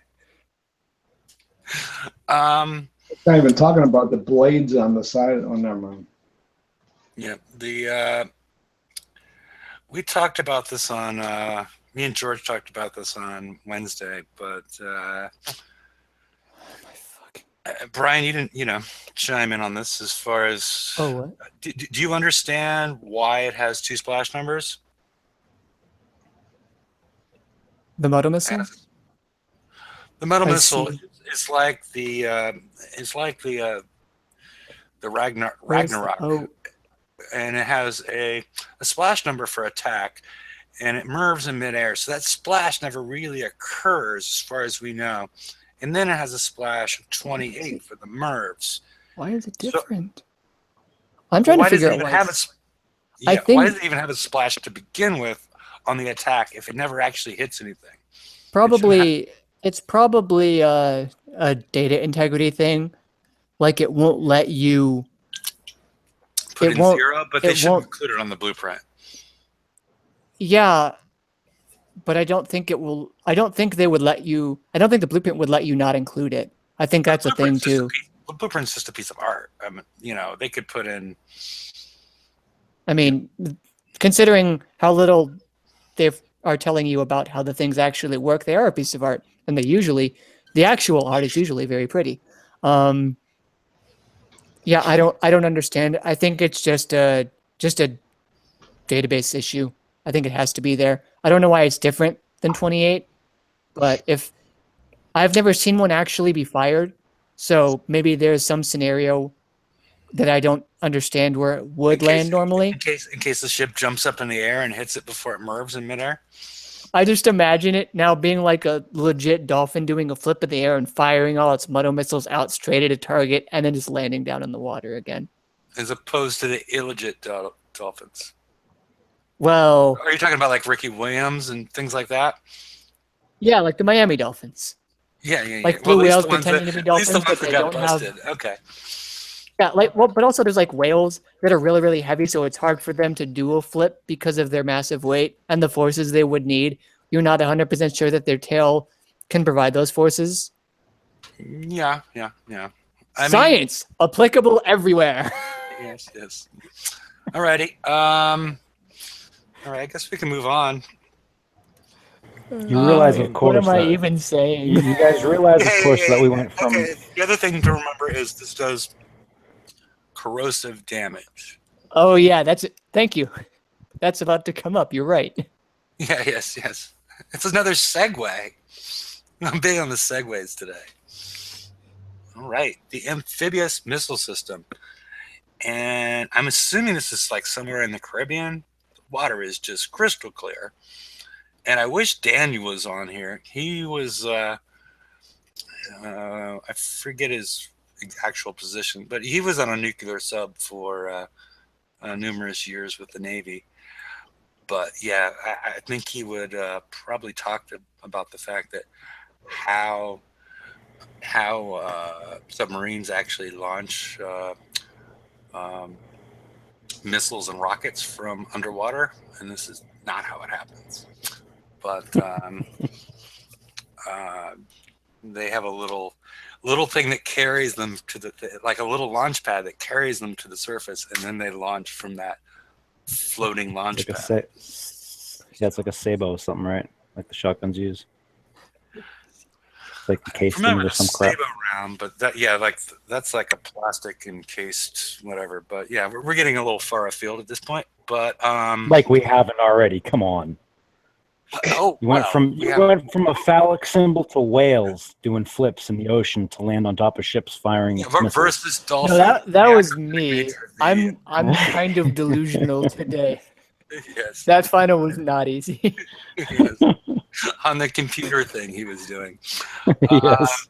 Speaker 2: It's not even talking about the blades on the side. Oh, never mind.
Speaker 1: Yeah. We talked about this on. Me and George talked about this on Wednesday, but Brian, you didn't, chime in on this as far as.
Speaker 4: Oh, what?
Speaker 1: Do you understand why it has 2 splash numbers?
Speaker 4: The moto missile?
Speaker 1: The metal
Speaker 4: I
Speaker 1: missile
Speaker 4: see.
Speaker 1: is like the Ragnarok,
Speaker 4: Oh,
Speaker 1: and it has a splash number for attack, and it MIRVs in midair. So that splash never really occurs, as far as we know. And then it has a splash of 28 for the MIRVs.
Speaker 4: why is it
Speaker 1: So-
Speaker 4: different? I'm trying to figure out why. I think-
Speaker 1: why does it even have a splash to begin with on the attack if it never actually hits anything?
Speaker 4: It's probably a data integrity thing. Like it won't let you.
Speaker 1: Put
Speaker 4: It
Speaker 1: in
Speaker 4: won't-
Speaker 1: 0, but
Speaker 4: it
Speaker 1: they should
Speaker 4: won't-
Speaker 1: include it on the blueprint.
Speaker 4: Yeah, but I don't think it will. I don't think they would let you. I don't think the blueprint would let you not include it. I think that's a thing too.
Speaker 1: The blueprint's just a piece of art. I mean, they could put in.
Speaker 4: I mean, considering how little they are telling you about how the things actually work, they are a piece of art, and the actual art is usually very pretty. Yeah, I don't understand. I think it's just a database issue. I think it has to be there. I don't know why it's different than 28, but if I've never seen one actually be fired, so maybe there's some scenario that I don't understand where it would land normally.
Speaker 1: In case the ship jumps up in the air and hits it before it MIRVs in midair.
Speaker 4: I just imagine it now being like a legit dolphin doing a flip in the air and firing all its moto missiles out straight at a target and then just landing down in the water again.
Speaker 1: As opposed to the illegit dolphins.
Speaker 4: Well,
Speaker 1: Are you talking about like Ricky Williams and things like that?
Speaker 4: yeah, like the Miami Dolphins.
Speaker 1: Yeah.
Speaker 4: Like blue
Speaker 1: at least
Speaker 4: whales
Speaker 1: the ones
Speaker 4: pretending to be
Speaker 1: at least the
Speaker 4: dolphins,
Speaker 1: ones
Speaker 4: but
Speaker 1: that
Speaker 4: they
Speaker 1: got
Speaker 4: don't have.
Speaker 1: busted. Okay.
Speaker 4: Yeah, but also there's like whales that are really, really heavy, so it's hard for them to dual flip because of their massive weight and the forces they would need. You're not 100% sure that their tail can provide those forces.
Speaker 1: Yeah.
Speaker 4: Science applicable everywhere.
Speaker 1: Yes. Alrighty. All right. I guess we can move on.
Speaker 3: You realize, of course,
Speaker 4: What am I
Speaker 3: that-
Speaker 4: even saying?
Speaker 3: you guys realize, of course, that we went from.
Speaker 1: Okay. The other thing to remember is this does corrosive damage.
Speaker 4: Oh yeah, that's it. Thank you. That's about to come up. You're right.
Speaker 1: Yeah. Yes. It's another segue. I'm big on the segues today. All right, the amphibious missile system. And I'm assuming this is like somewhere in the Caribbean. The water is just crystal clear. And I wish Daniel was on here. He was, I forget his actual position, but he was on a nuclear sub for numerous years with the Navy. But yeah, I think he would probably talk about the fact that how submarines actually launch missiles and rockets from underwater, and this is not how it happens. But they have a little thing that carries them to like a little launch pad that carries them to the surface, and then they launch from that floating launch pad.
Speaker 3: Yeah, it's like a Sabo or something, right? Like the shotguns use. It's like encased in or some crap.
Speaker 1: Sabo round, but that's like a plastic encased whatever. But yeah, we're getting a little far afield at this point. But
Speaker 3: like we haven't already. Come on.
Speaker 1: Oh,
Speaker 3: you went from a phallic symbol to whales doing flips in the ocean to land on top of ships firing
Speaker 1: versus dolphins.
Speaker 4: No, that was me. I'm kind of delusional today.
Speaker 1: Yes.
Speaker 4: That final was not easy.
Speaker 1: Yes. On the computer thing he was doing.
Speaker 3: Yes.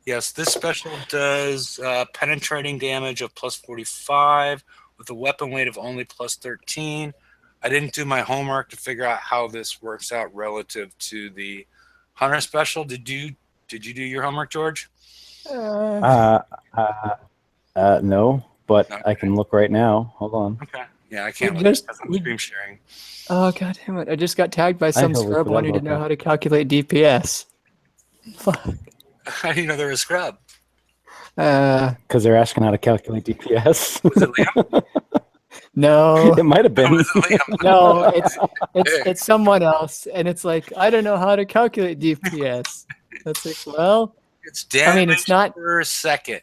Speaker 1: Yes, this special does penetrating damage of plus 45 with a weapon weight of only plus 13. I didn't do my homework to figure out how this works out relative to the Hunter special. Did you do your homework, George?
Speaker 3: No, but okay. I can look right now. Hold on.
Speaker 1: Okay. Yeah, I can't look because I'm screen sharing.
Speaker 4: Oh, god damn it. I just got tagged by some scrub wanting to know how to calculate DPS. Fuck.
Speaker 1: How do you know they're a scrub?
Speaker 3: Because they're asking how to calculate DPS.
Speaker 1: Was it Liam?
Speaker 4: No.
Speaker 3: It might have been.
Speaker 4: No, it's someone else. And it's like, I don't know how to calculate DPS. That's like, well,
Speaker 1: it's damage
Speaker 4: it's not
Speaker 1: per second.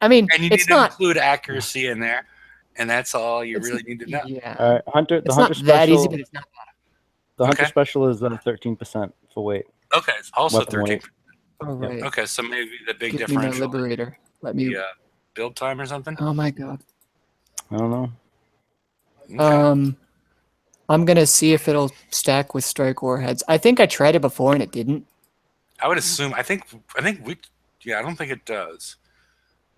Speaker 4: I mean,
Speaker 1: and you need to include accuracy in there. And that's all you really need to know.
Speaker 4: Yeah.
Speaker 3: Hunter, the
Speaker 4: it's
Speaker 3: Hunter
Speaker 4: not
Speaker 3: special,
Speaker 4: that easy, but it's not bad.
Speaker 3: The Hunter special is 13% full weight.
Speaker 1: Okay, it's also 13%.
Speaker 4: Oh, right.
Speaker 1: Okay, so maybe the big
Speaker 4: Give
Speaker 1: differential.
Speaker 4: me my liberator. Let me.
Speaker 1: Build time or something.
Speaker 4: Oh my god.
Speaker 3: I don't know.
Speaker 4: Okay. I'm gonna see if it'll stack with strike warheads. I think I tried it before and it didn't.
Speaker 1: I would assume. I think we. Yeah, I don't think it does.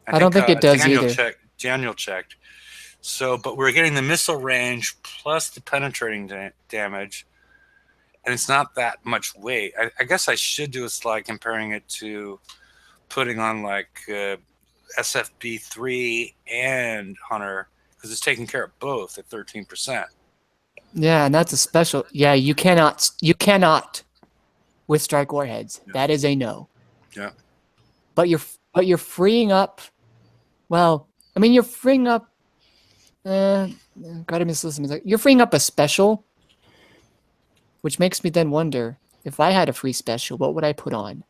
Speaker 4: I don't think it does either.
Speaker 1: Daniel checked. So, but we're getting the missile range plus the penetrating damage, and it's not that much weight. I guess I should do a slide comparing it to putting on like SFB 3 and Hunter, because it's taking care of both at 13%.
Speaker 4: Yeah, and that's a special. Yeah, you cannot with strike warheads. Yeah. That is a no.
Speaker 1: Yeah.
Speaker 4: But you're freeing up. Well, I mean, you're freeing up. Guidance system is like you're freeing up a special, which makes me then wonder if I had a free special, what would I put on?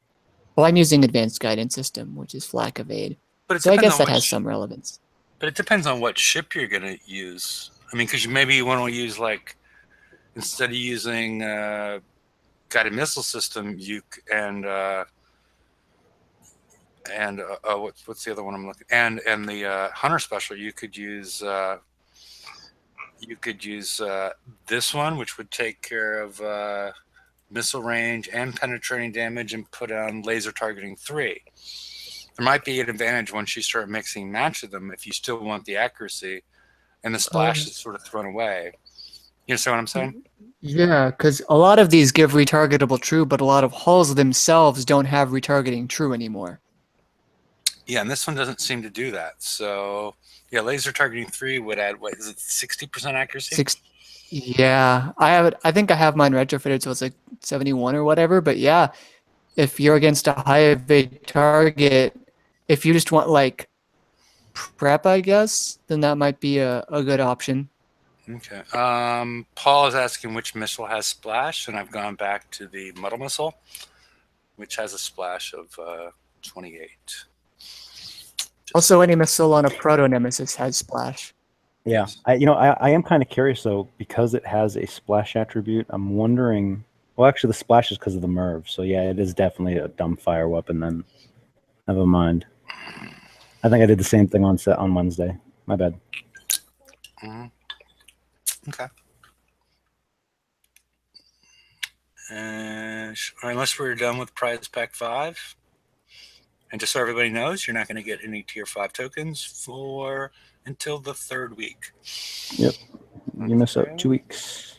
Speaker 4: Well, I'm using advanced guidance system, which is flak evade. So I guess that has some relevance.
Speaker 1: But it depends on what ship you're going to use. I mean, because maybe you want to use like instead of using guided missile system, what's the other one I'm looking? And the Hunter special, you could use this one, which would take care of missile range and penetrating damage, and put on laser targeting 3. There might be an advantage once you start mixing match of them if you still want the accuracy, and the splash is sort of thrown away. You understand what I'm saying?
Speaker 4: Yeah, because a lot of these give retargetable true, but a lot of hulls themselves don't have retargeting true anymore.
Speaker 1: Yeah, and this one doesn't seem to do that. So, yeah, laser targeting 3 would add, what is it, 60% accuracy?
Speaker 4: Yeah, I think I have mine retrofitted, so it's like 71 or whatever. But yeah, if you're against a high evade target, if you just want like prep, I guess, then that might be a good option.
Speaker 1: Okay. Paul is asking which missile has splash, and I've gone back to the muddle missile, which has a splash of 28.
Speaker 4: Also, any missile on a proto nemesis has splash.
Speaker 3: Yeah,
Speaker 1: Yes.
Speaker 3: I am kind of curious though, because it has a splash attribute. I'm wondering. Well, actually, the splash is because of the Merv. So yeah, it is definitely a dumb fire weapon. Then, never mind. I think I did the same thing on Wednesday. My bad.
Speaker 1: Mhm. Okay. And unless we're done with Prize Pack 5, and just so everybody knows, you're not going to get any Tier 5 tokens for until the 3rd week.
Speaker 3: Yep. You miss out
Speaker 1: Okay.
Speaker 3: 2 weeks.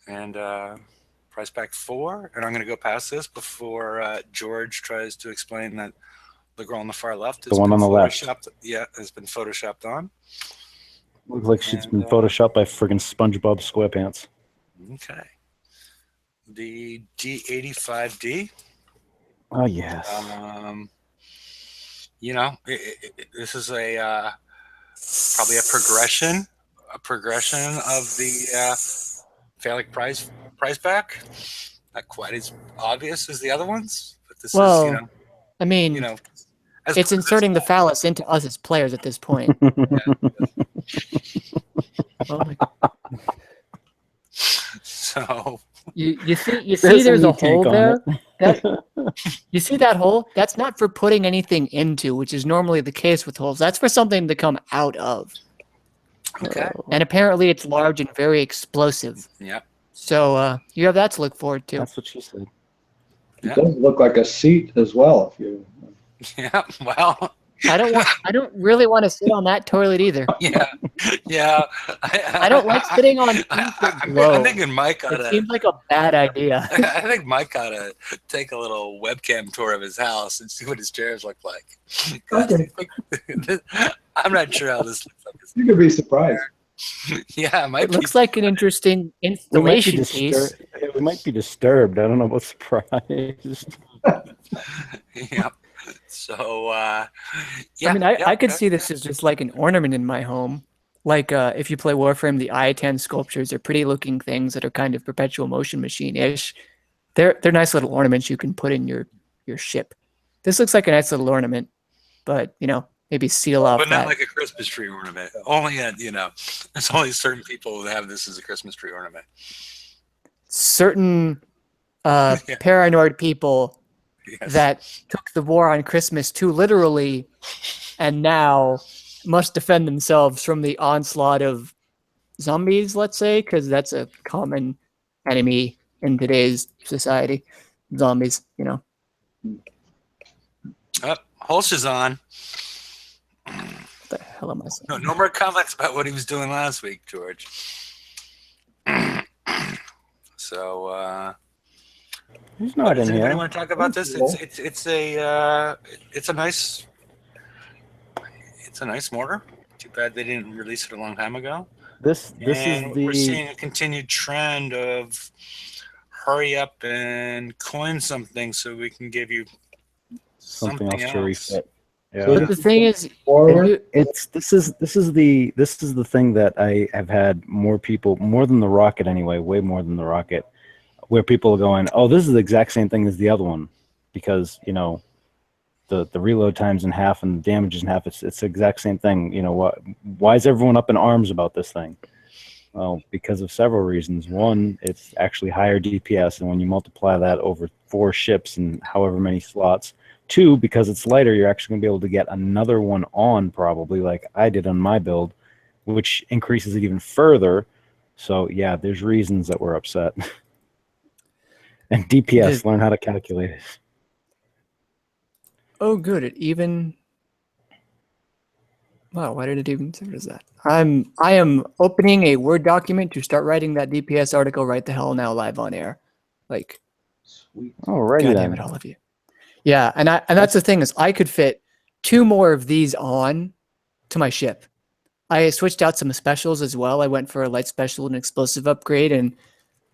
Speaker 1: And Prize Pack 4, and I'm going to go past this before George tries to explain that the girl on the far left
Speaker 3: The one on the left.
Speaker 1: Yeah, has been photoshopped on.
Speaker 3: Looks like she's been
Speaker 1: And,
Speaker 3: photoshopped by friggin' SpongeBob SquarePants.
Speaker 1: Okay. The D85 D.
Speaker 3: Oh yes.
Speaker 1: This is a probably a progression of the Phallic prize back. Not quite as obvious as the other ones, but this
Speaker 4: Well,
Speaker 1: is,
Speaker 4: I mean,
Speaker 1: as
Speaker 4: it's inserting the phallus into us as players at this point. Oh my God.
Speaker 1: So
Speaker 4: You see
Speaker 3: There's
Speaker 4: there's
Speaker 3: a
Speaker 4: a
Speaker 3: new take
Speaker 4: hole
Speaker 3: on
Speaker 4: there.
Speaker 3: it.
Speaker 4: That you see that hole? That's not for putting anything into, which is normally the case with holes. That's for something to come out of.
Speaker 1: okay,
Speaker 4: And apparently it's large and very explosive.
Speaker 1: yeah,
Speaker 4: So you have that to look forward to.
Speaker 3: That's what she said.
Speaker 2: It
Speaker 1: Yeah.
Speaker 2: does look like a seat as well. If you,
Speaker 1: yeah. Well,
Speaker 4: I don't really want to sit on that toilet either.
Speaker 1: yeah.
Speaker 4: I don't like sitting on things that glow.
Speaker 1: I'm thinking Mike ought
Speaker 4: It
Speaker 1: to.
Speaker 4: seems like a bad idea.
Speaker 1: I think Mike ought to take a little webcam tour of his house and see what his chairs look like. 'Cause
Speaker 2: Okay.
Speaker 1: I'm not sure how this looks like.
Speaker 2: you could be surprised.
Speaker 1: Yeah, it might
Speaker 4: It looks like an interesting installation piece.
Speaker 3: We might be disturbed. I don't know about surprised.
Speaker 1: Yeah. So, yeah.
Speaker 4: I mean, I could see this as just like an ornament in my home. Like if you play Warframe, the I-10 sculptures are pretty looking things that are kind of perpetual motion machine-ish. They're nice little ornaments you can put in your ship. This looks like a nice little ornament, but maybe seal off
Speaker 1: But not
Speaker 4: that.
Speaker 1: like a Christmas tree ornament. Only there's only certain people who have this as a Christmas tree ornament.
Speaker 4: Certain paranoid people
Speaker 1: Yes.
Speaker 4: that took the war on Christmas too literally and now must defend themselves from the onslaught of zombies, let's say, because that's a common enemy in today's society. Zombies,
Speaker 1: Oh, Hulse is on.
Speaker 4: What the hell am I saying?
Speaker 1: No more comments about what he was doing last week, George. So,
Speaker 3: He's not
Speaker 1: does
Speaker 3: in
Speaker 1: anybody
Speaker 3: here.
Speaker 1: want to talk about this? It's a nice mortar. Too bad they didn't release it a long time ago.
Speaker 3: This
Speaker 1: And
Speaker 3: is
Speaker 1: we're
Speaker 3: the
Speaker 1: seeing a continued trend of hurry up and coin something so we can give you
Speaker 3: something else to refit. Yeah.
Speaker 4: But the thing is,
Speaker 2: Forward.
Speaker 3: This is the thing that I have had more than the rocket anyway, way more than the rocket, where people are going, oh, this is the exact same thing as the other one, because the reload time's in half and the damage is in half. It's the exact same thing. Why is everyone up in arms about this thing? Well, because of several reasons. One, it's actually higher DPS, and when you multiply that over 4 ships and however many slots. 2, because it's lighter, you're actually going to be able to get another one on, probably, like I did on my build, which increases it even further. So, yeah, there's reasons that we're upset. And DPS, learn how to calculate it.
Speaker 4: oh, good. It even. Wow, why did it even say that? I am opening a Word document to start writing that DPS article right the hell now live on air. Like,
Speaker 2: Sweet.
Speaker 3: Alrighty
Speaker 4: God
Speaker 3: then.
Speaker 4: damn it, all of you. Yeah, and that's the thing is I could fit 2 more of these on to my ship. I switched out some specials as well. I went for a light special and explosive upgrade, and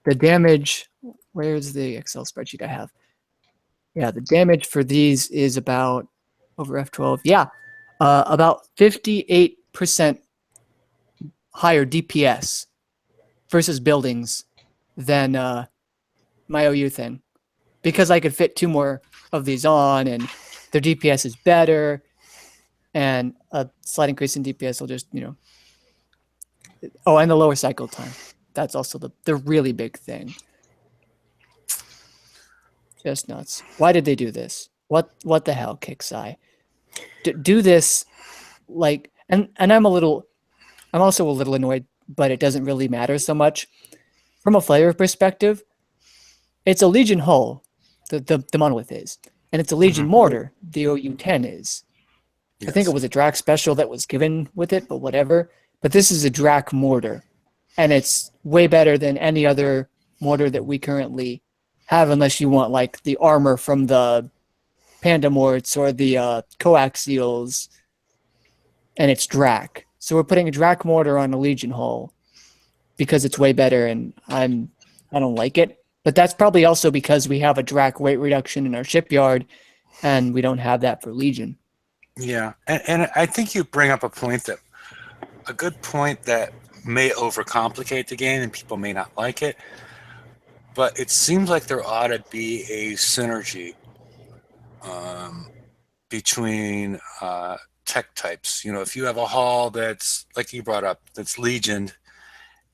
Speaker 4: the damage. Where's the Excel spreadsheet I have? Yeah, the damage for these is about over F12. Yeah, about 58% higher DPS versus buildings than my OU thing, because I could fit 2 more of these on, and their DPS is better, and a slight increase in DPS will just Oh, and the lower cycle time. That's also the really big thing. Just nuts. Why did they do this? What the hell, Kixeye? Do this, like, and I'm also a little annoyed, but it doesn't really matter so much. From a flavor perspective, it's a Legion hull, the monolith is, and it's a Legion mortar, the OU-10 is.
Speaker 1: Yes.
Speaker 4: I think it was a Drac special that was given with it, but whatever. But this is a Drac mortar, and it's way better than any other mortar that we currently have, unless you want like the armor from the Pandamorts or the coaxials, and it's Drac. So we're putting a Drac mortar on a Legion hull because it's way better, and I don't like it. But that's probably also because we have a Drac weight reduction in our shipyard, and we don't have that for Legion.
Speaker 1: Yeah, and I think you bring up a good point that may overcomplicate the game, and people may not like it. But it seems like there ought to be a synergy between tech types. You know, if you have a hull that's, like you brought up, that's Legioned,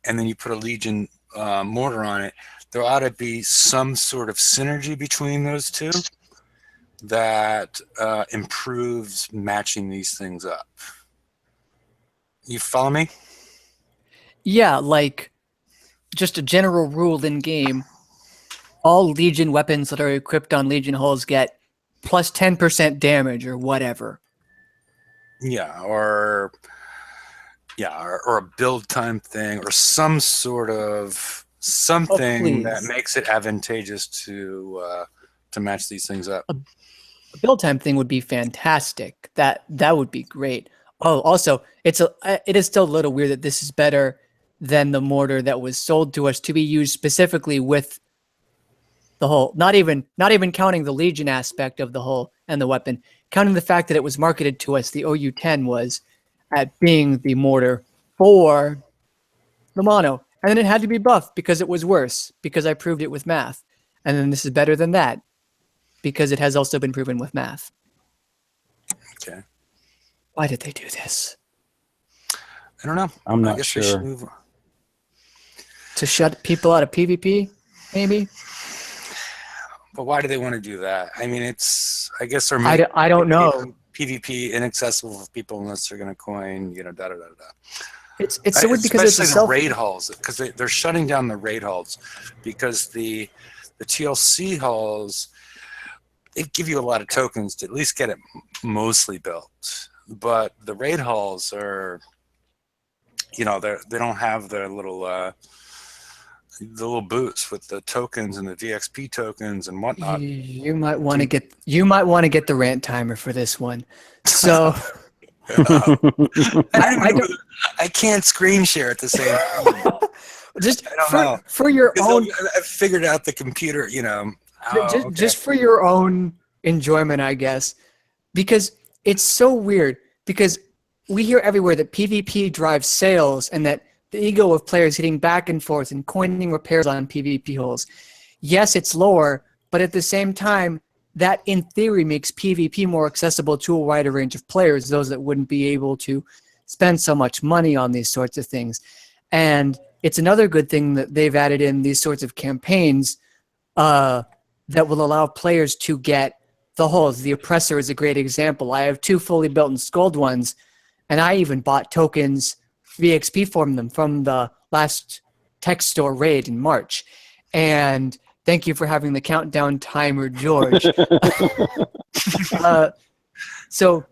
Speaker 1: and then you put a Legion mortar on it, there ought to be some sort of synergy between those two that improves matching these things up. You follow me?
Speaker 4: Yeah, like just a general rule in game, all Legion weapons that are equipped on Legion hulls get plus 10% damage or whatever.
Speaker 1: Yeah, or a build time thing, or some sort of something that makes it advantageous to match these things up.
Speaker 4: A build time thing would be fantastic. That would be great. Oh, also, it is still a little weird that this is better than the mortar that was sold to us to be used specifically with the hull. Not even counting the Legion aspect of the hull and the weapon, counting the fact that it was marketed to us, the OU-10 was, at being the mortar for the mono. And then it had to be buffed because it was worse, because I proved it with math. And then this is better than that because it has also been proven with math.
Speaker 1: Okay.
Speaker 4: Why did they do this?
Speaker 1: I don't know.
Speaker 3: I'm
Speaker 1: I
Speaker 3: not
Speaker 1: guess
Speaker 3: sure.
Speaker 1: they should move.
Speaker 4: To shut people out of PvP, maybe?
Speaker 1: But why do they want to do that? I mean, I guess they're
Speaker 4: I don't know.
Speaker 1: PvP inaccessible for people unless they're going to coin, da da da da.
Speaker 4: It's so weird because it's
Speaker 1: especially the raid hulls, because they're shutting down the raid hulls because the TLC hulls, they give you a lot of tokens to at least get it mostly built, but the raid hulls are, they don't have their little boots with the tokens and the VXP tokens and whatnot.
Speaker 4: You might want to get the rant timer for this one. So
Speaker 1: I can't screen share at the same time.
Speaker 4: Just
Speaker 1: I don't know.
Speaker 4: For your own,
Speaker 1: I figured out the computer,
Speaker 4: just for your own enjoyment, I guess, because it's so weird. Because we hear everywhere that PvP drives sales and that the ego of players hitting back and forth and coining repairs on PvP holes. Yes, it's lower, but at the same time, that in theory makes PvP more accessible to a wider range of players, those that wouldn't be able to spend so much money on these sorts of things. And it's another good thing that they've added in these sorts of campaigns that will allow players to get the holes. The Oppressor is a great example. I have 2 fully built and skulled ones, and I even bought tokens VXP from them from the last tech store raid in March. And thank you for having the countdown timer, George. So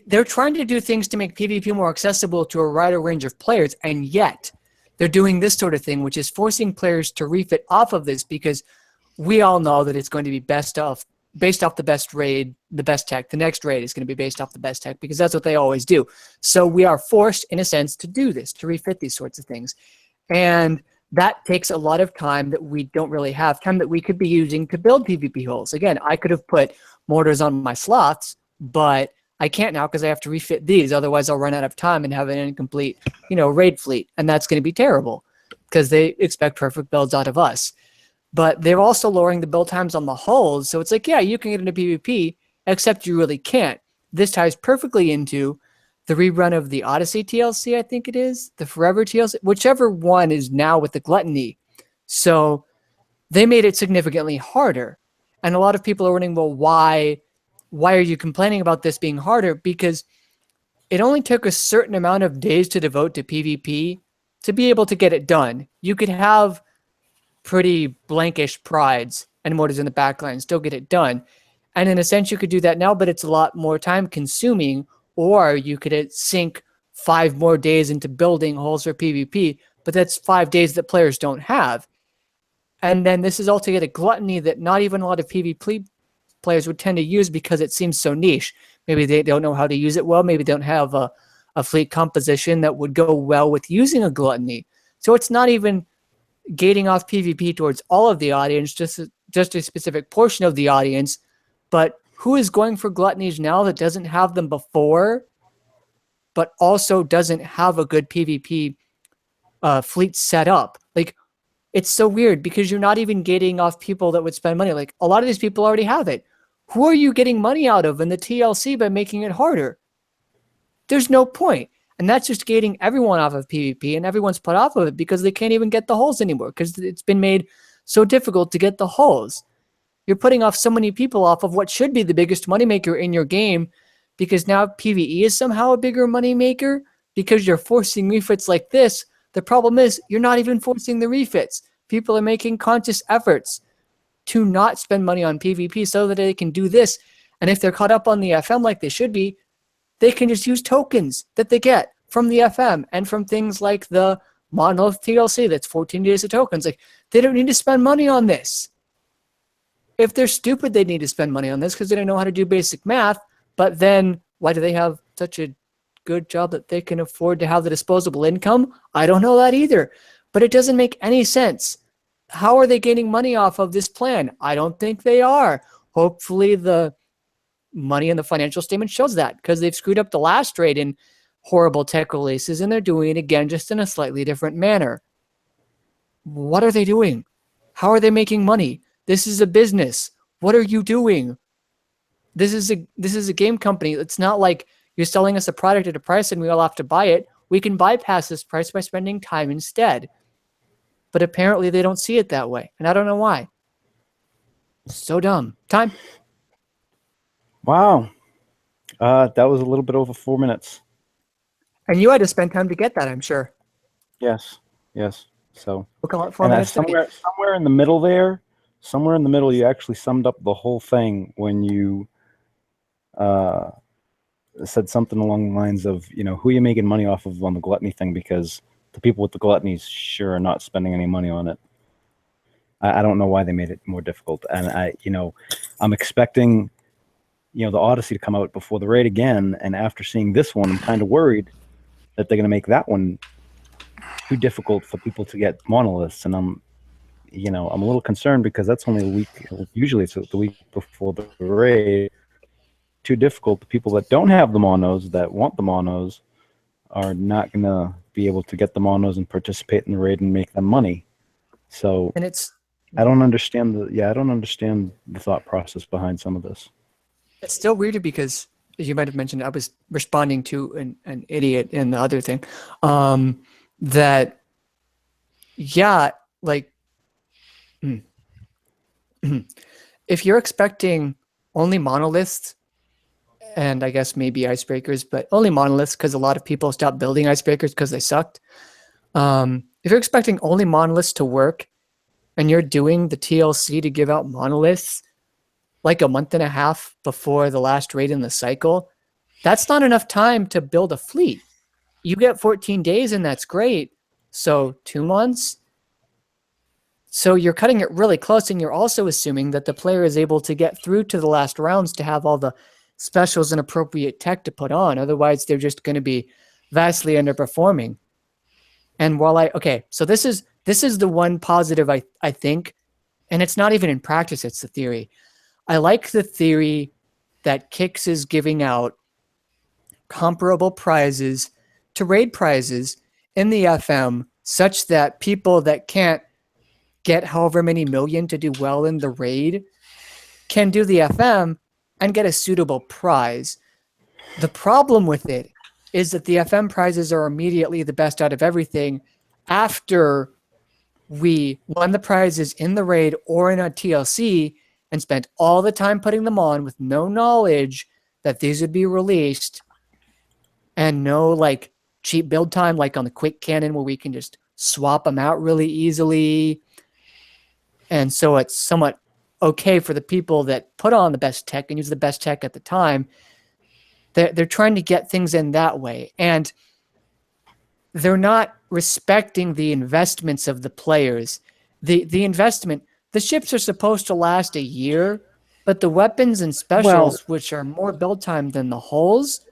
Speaker 4: they're trying to do things to make PvP more accessible to a wider range of players, and yet they're doing this sort of thing, which is forcing players to refit off of this because we all know that it's going to be based off the best raid, the best tech. The next raid is going to be based off the best tech because that's what they always do. So we are forced, in a sense, to do this, to refit these sorts of things. And that takes a lot of time that we don't really have, time that we could be using to build PvP holes. Again, I could have put mortars on my sloths, but I can't now because I have to refit these. Otherwise, I'll run out of time and have an incomplete, raid fleet. And that's going to be terrible because they expect perfect builds out of us. But they're also lowering the build times on the hulls. So it's like, yeah, you can get into PvP, except you really can't. This ties perfectly into the rerun of the Odyssey TLC, I think it is, the Forever TLC, whichever one is now with the gluttony. So they made it significantly harder. And a lot of people are wondering, well, why are you complaining about this being harder? Because it only took a certain amount of days to devote to PvP to be able to get it done. You could have pretty blankish prides and mortars in the backline and still get it done. And in a sense, you could do that now, but it's a lot more time consuming, or you could sink 5 more days into building holes for PvP, but that's 5 days that players don't have. And then this is altogether gluttony that not even a lot of PvP players would tend to use because it seems so niche. Maybe they don't know how to use it well. Maybe they don't have a fleet composition that would go well with using a gluttony. So it's not even gating off PvP towards all of the audience, just a specific portion of the audience. But who is going for gluttonies now that doesn't have them before, but also doesn't have a good PvP fleet set up? Like, it's so weird because you're not even gating off people that would spend money. Like, a lot of these people already have it. Who are you getting money out of in the TLC by making it harder? There's no point. And that's just gating everyone off of PvP, and everyone's put off of it because they can't even get the holes anymore because it's been made so difficult to get the holes. You're putting off so many people off of what should be the biggest moneymaker in your game because now PvE is somehow a bigger moneymaker because you're forcing refits like this. The problem is you're not even forcing the refits. People are making conscious efforts to not spend money on PvP so that they can do this. And if they're caught up on the FM like they should be, they can just use tokens that they get from the FM and from things like the Monolith TLC that's 14 days of tokens. Like, they don't need to spend money on this. If they're stupid, they need to spend money on this because they don't know how to do basic math. But then why do they have such a good job that they can afford to have the disposable income? I don't know that either. But it doesn't make any sense. How are they gaining money off of this plan? I don't think they are. Hopefully the money in the financial statement shows that because they've screwed up the last raid in horrible tech releases and they're doing it again just in a slightly different manner. What are they doing? How are they making money? This is a business. What are you doing? This is a game company. It's not like you're selling us a product at a price and we all have to buy it. We can bypass this price by spending time instead. But apparently they don't see it that way. And I don't know why. So dumb. Time.
Speaker 3: Wow. That was a little bit over 4 minutes.
Speaker 4: And you had to spend time to get that, I'm sure.
Speaker 3: Yes. So
Speaker 4: We'll call it 4 minutes.
Speaker 3: somewhere in the middle there, you actually summed up the whole thing when you said something along the lines of, who are you making money off of on the gluttony thing? Because the people with the gluttonies sure are not spending any money on it. I don't know why they made it more difficult. And I'm expecting, the Odyssey to come out before the raid again. And after seeing this one, I'm kind of worried that they're going to make that one too difficult for people to get monoliths. And I'm a little concerned because that's only a week. Usually it's the week before the raid. Too difficult. The people that don't have the monos, that want the monos, are not going to be able to get the monos and participate in the raid and make them money. So,
Speaker 4: and it's,
Speaker 3: I don't understand the thought process behind some of this.
Speaker 4: It's still weird because, as you might have mentioned, I was responding to an idiot in the other thing. That, yeah, like, if you're expecting only monoliths, and I guess maybe icebreakers, but only monoliths because a lot of people stopped building icebreakers because they sucked. If you're expecting only monoliths to work and you're doing the TLC to give out monoliths like a month and a half before the last raid in the cycle, that's not enough time to build a fleet. You get 14 days and that's great. So 2 months. So you're cutting it really close, and you're also assuming that the player is able to get through to the last rounds to have all the specials and appropriate tech to put on. Otherwise, they're just going to be vastly underperforming. And while so this is the one positive I think, and it's not even in practice, it's the theory. I like the theory that Kix is giving out comparable prizes to raid prizes in the FM such that people that can't get however many million to do well in the raid can do the FM and get a suitable prize. The problem with it is that the FM prizes are immediately the best out of everything after we won the prizes in the raid or in a TLC and spent all the time putting them on with no knowledge that these would be released and no like cheap build time like on the quick cannon where we can just swap them out really easily. And so it's somewhat okay for the people that put on the best tech and use the best tech at the time. They're trying to get things in that way. And they're not respecting the investments of the players. The investment, the ships are supposed to last a year, but the weapons and specials, which are more build time than the hulls,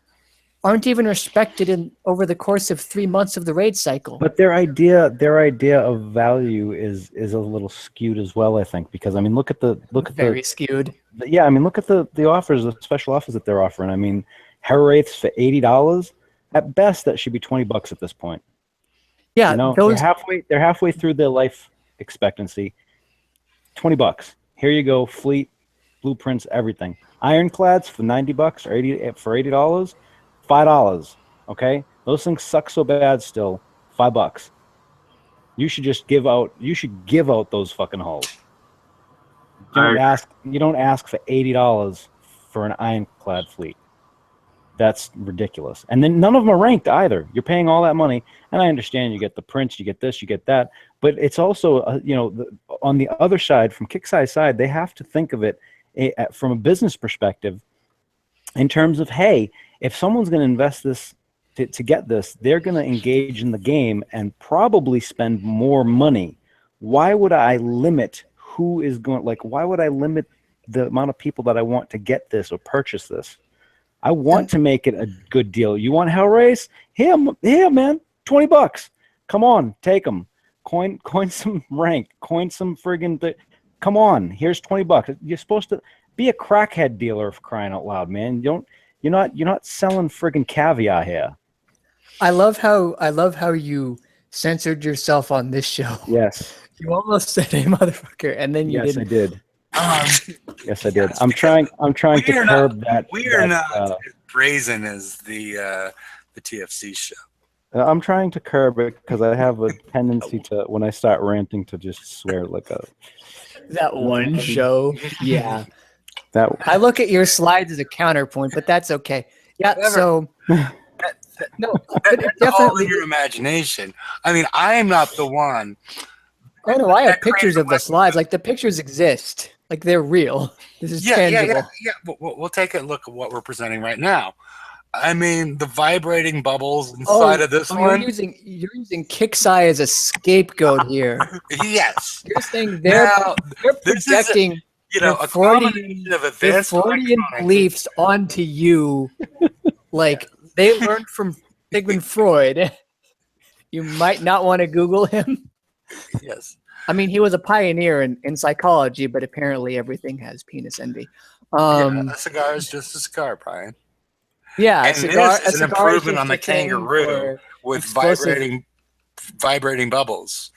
Speaker 4: aren't even respected over the course of 3 months of the raid cycle.
Speaker 3: But their idea of value is a little skewed as well, I think, because I mean, look at
Speaker 4: very skewed.
Speaker 3: Yeah, I mean, look at the offers, the special offers that they're offering. I mean, Wraiths for $80. At best, that should be $20 at this point.
Speaker 4: Yeah,
Speaker 3: you know, they're halfway through their life expectancy. $20. Here you go, fleet, blueprints, everything. Ironclads for $90 or $80. $5. Okay, those things suck so bad. Still, $5. You should just give out. You should give out those fucking hulls. You don't ask for $80 for an ironclad fleet. That's ridiculous. And then none of them are ranked either. You're paying all that money, and I understand you get the prints, you get this, you get that, but it's also you know, on the other side, from Kixeye's side, they have to think of it from a business perspective, in terms of, hey, if someone's going to invest this to get this, they're going to engage in the game and probably spend more money. Why would I limit who is going? Like, why would I limit the amount of people that I want to get this or purchase this? I want to make it a good deal. You want Hell Race? Here, man, $20. Come on, take them. Coin some rank. Coin some friggin'. Come on, here's $20. You're supposed to be a crackhead dealer, for crying out loud, man. You're not selling friggin' caviar here.
Speaker 4: I love how you censored yourself on this show.
Speaker 3: Yes.
Speaker 4: You almost said a motherfucker, and then you didn't.
Speaker 3: I did. Yes, I did. I'm trying to curb that.
Speaker 1: We are not as brazen as the TFC show.
Speaker 3: I'm trying to curb it because I have a tendency to, when I start ranting, to just swear like a.
Speaker 4: That one show, yeah.
Speaker 3: That
Speaker 4: I look at your slides as a counterpoint, but that's okay. Yeah.
Speaker 1: Whatever.
Speaker 4: So. No,
Speaker 1: that's
Speaker 4: definitely
Speaker 1: all in your imagination. I mean, I am not the one.
Speaker 4: Oh no, I have pictures of the slides. Like the pictures exist. Like they're real. This is tangible.
Speaker 1: Yeah. We'll take a look at what we're presenting right now. I mean, the vibrating bubbles inside of this one.
Speaker 4: You're using Kixeye as a scapegoat here.
Speaker 1: Yes.
Speaker 4: You're saying they're projecting
Speaker 1: a combination of advanced
Speaker 4: Freudian beliefs onto you. Like they learned from Sigmund Freud. You might not want to Google him.
Speaker 1: Yes.
Speaker 4: I mean, he was a pioneer in psychology, but apparently everything has penis envy.
Speaker 1: A cigar is just a cigar, Brian.
Speaker 4: Yeah,
Speaker 1: and this is an improvement on the kangaroo with vibrating bubbles.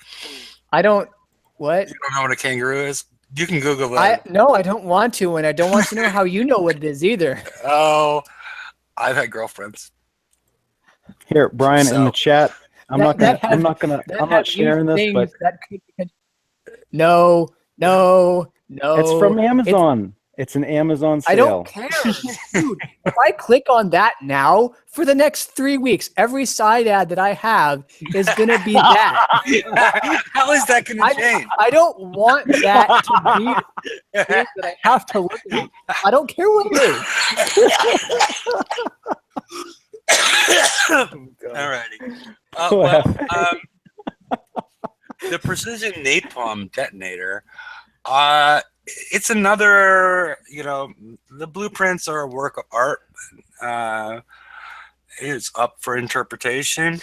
Speaker 4: I don't. What?
Speaker 1: You don't know what a kangaroo is? You can Google that.
Speaker 4: No, I don't want to, and I don't want to know how you know what it is either.
Speaker 1: Oh, I've had girlfriends.
Speaker 3: Here, Brian, in the chat. I'm not sharing this, but
Speaker 4: no.
Speaker 3: It's from Amazon. It's an Amazon sale.
Speaker 4: I don't care. Dude, if I click on that now, for the next 3 weeks, every side ad that I have is going to be that.
Speaker 1: How is that going to change?
Speaker 4: I don't want that to be the thing that I have to look at. I don't care what it is.
Speaker 1: Alrighty. The precision napalm detonator. It's another, the blueprints are a work of art. It's up for interpretation.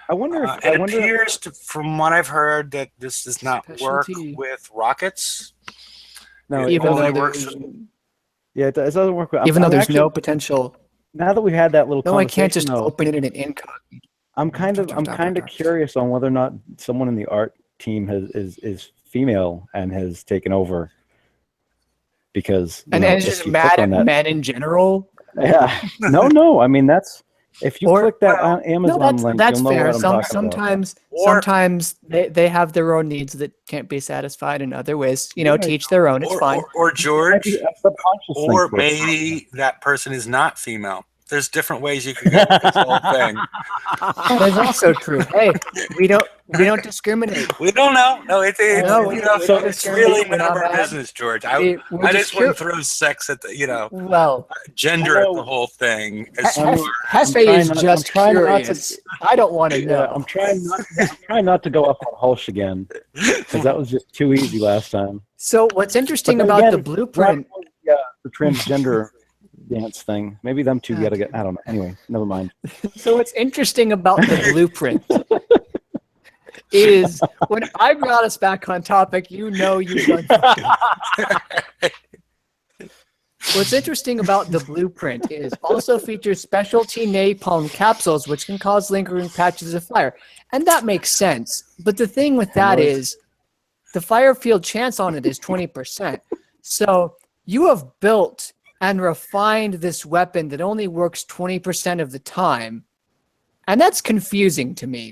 Speaker 3: I wonder if
Speaker 1: it appears, from what I've heard, that this does not work with rockets.
Speaker 3: No,
Speaker 4: it only
Speaker 3: works. Yeah, it doesn't work with.
Speaker 4: Even though there's no potential.
Speaker 3: Now that we've had that little
Speaker 4: conversation, I can't just
Speaker 3: though,
Speaker 4: open it in an incognito.
Speaker 3: I'm kind of curious on whether or not someone in the art team is female and has taken over. Because
Speaker 4: and it's just mad at men in general.
Speaker 3: Yeah. No. I mean, that's If you
Speaker 4: Or-
Speaker 3: click that
Speaker 1: well,
Speaker 3: Amazon
Speaker 4: No,
Speaker 3: link,
Speaker 4: that's
Speaker 3: you'll know
Speaker 4: fair.
Speaker 3: what I'm talking about.
Speaker 4: Sometimes they have their own needs that can't be satisfied in other ways. You know,
Speaker 3: Right.
Speaker 4: teach their own. It's fine.
Speaker 1: Or George,
Speaker 3: Maybe a subconscious thing
Speaker 1: or
Speaker 3: for it.
Speaker 1: maybe that person is not female. There's different ways you could go with this whole thing.
Speaker 4: That's also true. Hey, we don't discriminate.
Speaker 1: We don't know. No, it's
Speaker 4: No,
Speaker 1: you know,
Speaker 4: we
Speaker 1: so
Speaker 4: don't
Speaker 1: it's
Speaker 4: discriminate.
Speaker 1: really
Speaker 4: We're
Speaker 1: none of
Speaker 4: not
Speaker 1: our
Speaker 4: mad.
Speaker 1: business, George.
Speaker 4: We're
Speaker 1: I
Speaker 4: just
Speaker 1: just wouldn't
Speaker 4: cur-
Speaker 1: throw sex at the, you know,
Speaker 4: Well,
Speaker 1: gender at the whole thing. As far
Speaker 4: Hefe is
Speaker 3: I'm
Speaker 4: just
Speaker 3: trying not to-
Speaker 4: curious. I don't want to
Speaker 3: Yeah,
Speaker 4: know.
Speaker 3: I'm trying not to go up on Hulsh again because that was just too easy last time.
Speaker 4: So what's interesting
Speaker 3: But then
Speaker 4: about the
Speaker 3: again,
Speaker 4: blueprint?
Speaker 3: The transgender dance thing. Maybe them two gotta get. I don't know. Anyway, never mind.
Speaker 4: So what's interesting about the blueprint is when I brought us back on topic, you know you've done. What's interesting about the blueprint is also features specialty napalm capsules which can cause lingering patches of fire. And that makes sense. But the thing with that is the fire field chance on it is 20%. So you have built and refined this weapon that only works 20% of the time. And that's confusing to me.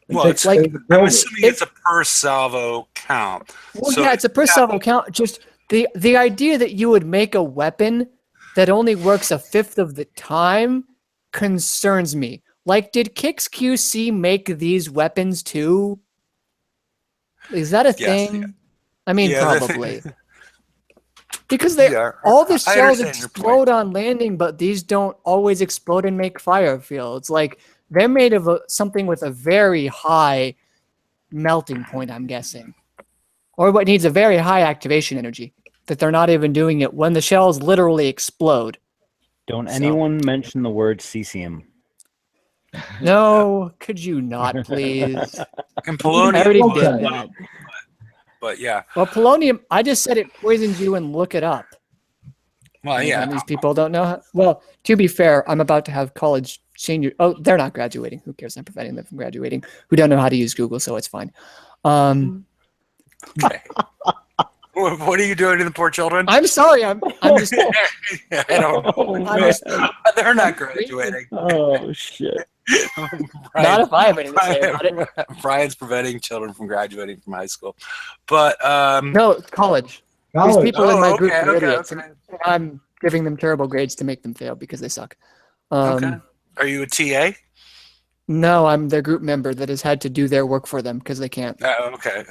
Speaker 1: Well, it's
Speaker 4: like
Speaker 1: I'm assuming it's a per salvo count.
Speaker 4: Well,
Speaker 1: So
Speaker 4: yeah, it's a per salvo count. Just the idea that you would make a weapon that only works a fifth of the time concerns me. Like, did Kix QC make these weapons too? Is that a
Speaker 1: Yes,
Speaker 4: thing?
Speaker 1: yeah.
Speaker 4: I mean,
Speaker 1: Yeah,
Speaker 4: probably. Because they
Speaker 1: Yeah,
Speaker 4: all the
Speaker 1: I
Speaker 4: shells
Speaker 1: understand your
Speaker 4: explode on landing, but these don't always explode and make fire fields. Like, they're made of something with a very high melting point, I'm guessing. Or what needs a very high activation energy. That they're not even doing it when the shells literally explode.
Speaker 3: Don't
Speaker 4: So-
Speaker 3: anyone mention the word cesium.
Speaker 4: No, could you not, please?
Speaker 1: And
Speaker 4: I already
Speaker 1: polonium,
Speaker 4: did
Speaker 2: Okay.
Speaker 4: that.
Speaker 1: but yeah,
Speaker 4: Well, polonium, I just said it poisons you and look it up.
Speaker 1: well,
Speaker 4: And
Speaker 1: yeah.
Speaker 4: these people don't know. Well, to be fair, I'm about to have college senior. Oh, they're not graduating. Who cares? I'm preventing them from graduating. Who don't know how to use Google, so it's fine.
Speaker 1: Okay. What are you doing to the poor children?
Speaker 4: I'm sorry. I'm just.
Speaker 1: I don't know.
Speaker 4: I'm just
Speaker 1: They're not graduating.
Speaker 3: Oh shit!
Speaker 4: not if I have anything to say about it.
Speaker 1: Brian's preventing children from graduating from high school, but
Speaker 4: No, college. These
Speaker 2: College.
Speaker 4: people in my group
Speaker 1: okay,
Speaker 4: are
Speaker 1: okay,
Speaker 4: idiots,
Speaker 1: okay.
Speaker 4: and I'm giving them terrible grades to make them fail because they suck.
Speaker 1: Okay. Are you a TA?
Speaker 4: No, I'm their group member that has had to do their work for them because they can't.
Speaker 1: Okay.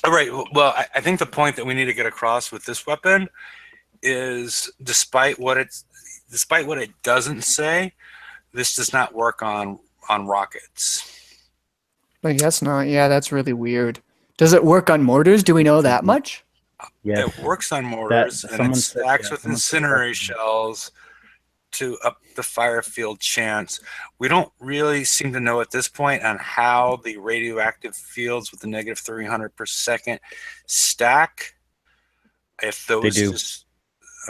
Speaker 1: All right. Well, I think the point that we need to get across with this weapon is, despite what it doesn't say, this does not work on rockets.
Speaker 4: I guess not. Yeah, that's really weird. Does it work on mortars? Do we know that much?
Speaker 3: Yeah,
Speaker 1: It works on mortars and it
Speaker 3: someone said-
Speaker 1: stacks
Speaker 3: yeah,
Speaker 1: with
Speaker 3: someone said
Speaker 1: incendiary
Speaker 3: that.
Speaker 1: shells to up the fire field chance. We don't really seem to know at this point on how the radioactive fields with the negative 300 per second stack. If those
Speaker 3: do.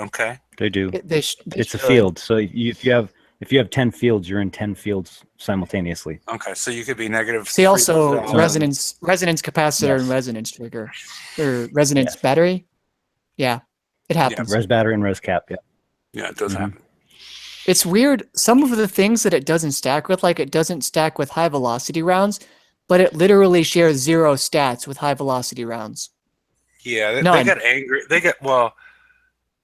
Speaker 1: Okay.
Speaker 3: they do.
Speaker 4: They
Speaker 3: It's a
Speaker 4: should.
Speaker 3: field, so if you have 10 fields, you're in 10 fields simultaneously.
Speaker 1: Okay. So you could be negative.
Speaker 4: See, also
Speaker 1: 3,000.
Speaker 4: resonance capacitor
Speaker 3: Yes.
Speaker 4: and resonance trigger, or resonance battery. Yeah, it happens.
Speaker 3: Res battery and res cap. Yeah.
Speaker 1: Yeah, it does
Speaker 3: Mhm.
Speaker 1: happen.
Speaker 4: It's weird. Some of the things that it doesn't stack with, like it doesn't stack with high velocity rounds, but it literally shares 0 stats with high velocity rounds.
Speaker 1: Yeah, they
Speaker 4: None.
Speaker 1: got angry.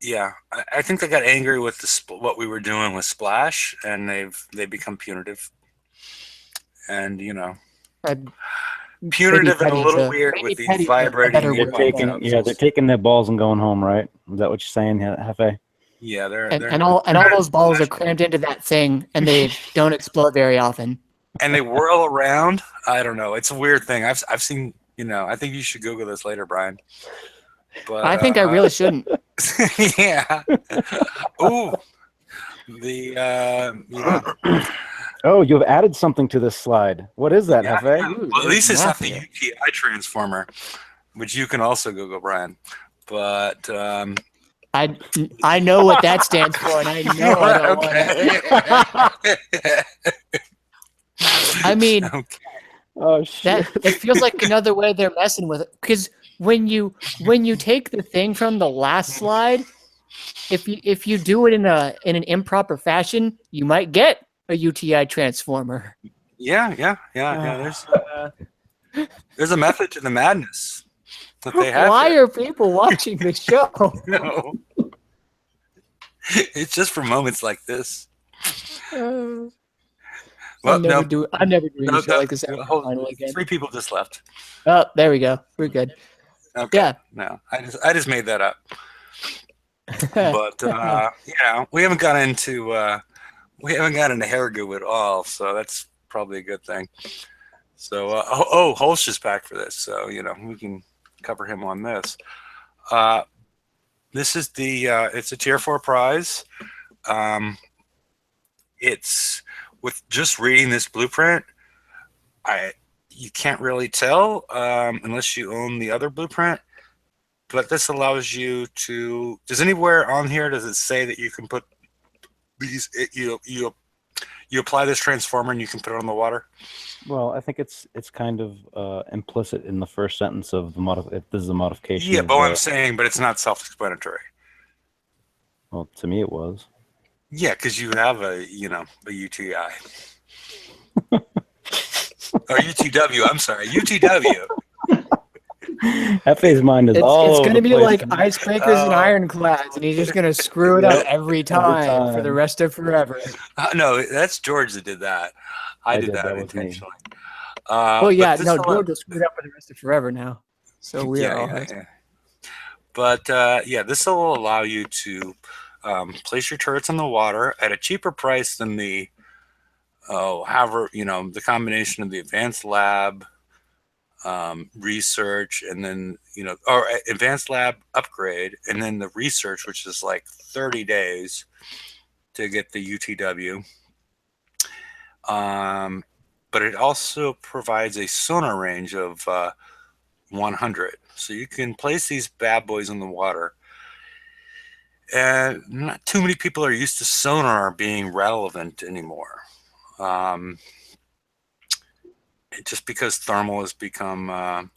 Speaker 1: Yeah, I think they got angry with what we were doing with Splash, and they become punitive. And punitive and a
Speaker 4: Petty's
Speaker 1: little
Speaker 4: a-
Speaker 1: weird
Speaker 4: maybe
Speaker 1: with these
Speaker 4: Petty's a
Speaker 1: vibrating.
Speaker 4: better
Speaker 3: They're
Speaker 4: word.
Speaker 3: they're taking their balls and going home, right? Is that what you're saying, Hefe?
Speaker 1: Yeah,
Speaker 4: And all those balls are crammed into that thing, and they don't explode very often.
Speaker 1: and they whirl around. I don't know. It's a weird thing. I've seen. I think you should Google this later, Brian. But
Speaker 4: I think I really shouldn't.
Speaker 1: yeah. Ooh. The
Speaker 3: Oh, you've added something to this slide. What is that, Hefe?
Speaker 1: well, at least it's not the
Speaker 4: Nothing.
Speaker 1: UTI transformer, which you can also Google, Brian. But
Speaker 4: I know what that stands for, and I know I don't want it. I mean,
Speaker 1: okay.
Speaker 3: Oh shit!
Speaker 4: that it feels like another way they're messing with it. Because when you take the thing from the last slide, if you do it in an improper fashion, you might get a UTI transformer.
Speaker 1: Yeah. There's a method to the madness that they have.
Speaker 4: Why
Speaker 1: here.
Speaker 4: are people watching the show?
Speaker 1: No, it's just for moments like this.
Speaker 4: I'm
Speaker 1: Well,
Speaker 4: never
Speaker 1: no,
Speaker 4: doing a show like this ever finally again.
Speaker 1: 3 people just left.
Speaker 4: Oh, there we go. We're good.
Speaker 1: Okay.
Speaker 4: Yeah.
Speaker 1: No, I just made that up. But we haven't got into hairgoo at all, so that's probably a good thing. So Holsch is back for this, so we can cover him on this. This is it's a tier 4 prize. It's with just reading this blueprint, you can't really tell unless you own the other blueprint. But this allows you to. Does anywhere on here does it say that you can put these? You apply this transformer and you can put it on the water?
Speaker 3: Well, I think it's kind of implicit in the first sentence of the if this is a modification.
Speaker 1: Yeah, but I'm saying, but it's not self-explanatory.
Speaker 3: Well, to me it was. Yeah,
Speaker 1: because you have a UTI. Or UTW, I'm sorry, UTW.
Speaker 3: FA's mind is all
Speaker 4: It's
Speaker 3: over
Speaker 4: going to
Speaker 3: the
Speaker 4: be
Speaker 3: place.
Speaker 4: like icebreakers and ironclads, and he's just going to screw it up every time for the rest of forever.
Speaker 1: No, that's George that did that. I did that
Speaker 3: was me.
Speaker 1: intentionally.
Speaker 4: Well, yeah, no, George will screw it up for the rest of forever now. So we are all right.
Speaker 1: Yeah. But this will allow you to place your turrets in the water at a cheaper price than the the combination of the advanced lab research, and then or advanced lab upgrade, and then the research, which is like 30 days to get the UTW. But it also provides a sonar range of 100, so you can place these bad boys in the water. And not too many people are used to sonar being relevant anymore. Just because thermal has become the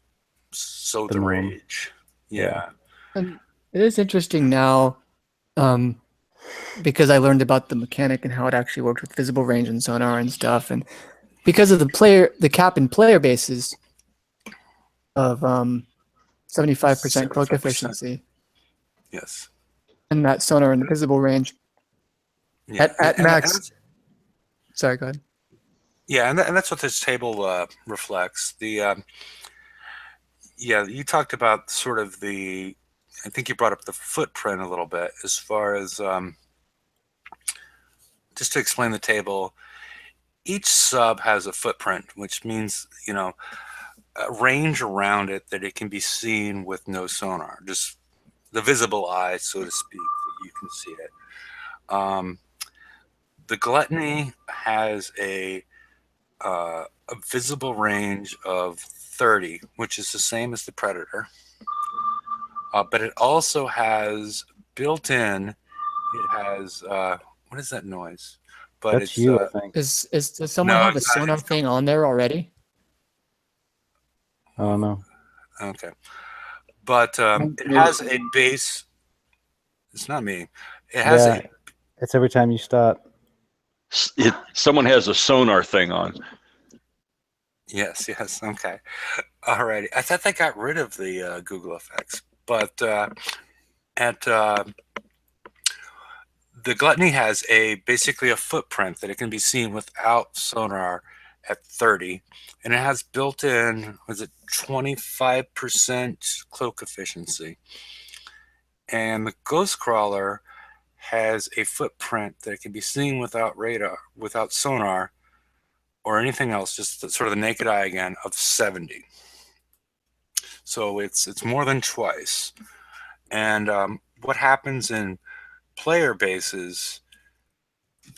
Speaker 1: rage. Yeah.
Speaker 4: And it is interesting now because I learned about the mechanic and how it actually worked with visible range and sonar and stuff. And because of the cap and player bases of 75% cloak efficiency.
Speaker 1: Yes.
Speaker 4: And that sonar and the visible range.
Speaker 1: Yeah.
Speaker 4: At max. Sorry, go ahead.
Speaker 1: Yeah, and that's what this table reflects. You talked about sort of I think you brought up the footprint a little bit as far as, just to explain the table, each sub has a footprint, which means, a range around it that it can be seen with no sonar, just the visible eye, so to speak, that you can see it. The Gluttony has a visible range of 30, which is the same as the Predator. But it also has built-in, it has, what is that noise? But
Speaker 3: that's
Speaker 1: it's,
Speaker 3: you, I think.
Speaker 4: Does someone have a sonar thing on there already?
Speaker 3: Oh, no.
Speaker 1: Okay. But it has a base. It's not me. It has
Speaker 3: it's every time you start.
Speaker 7: Someone has a sonar thing on.
Speaker 1: Yes. Okay. Alrighty. I thought they got rid of the Google effects, but the Gluttony has basically a footprint that it can be seen without sonar at 30, and it has built-in, 25% cloak efficiency. And the Ghost Crawler has a footprint that it can be seen without radar, without sonar, or anything else, just sort of the naked eye again, of 70. So it's more than twice. And what happens in player bases,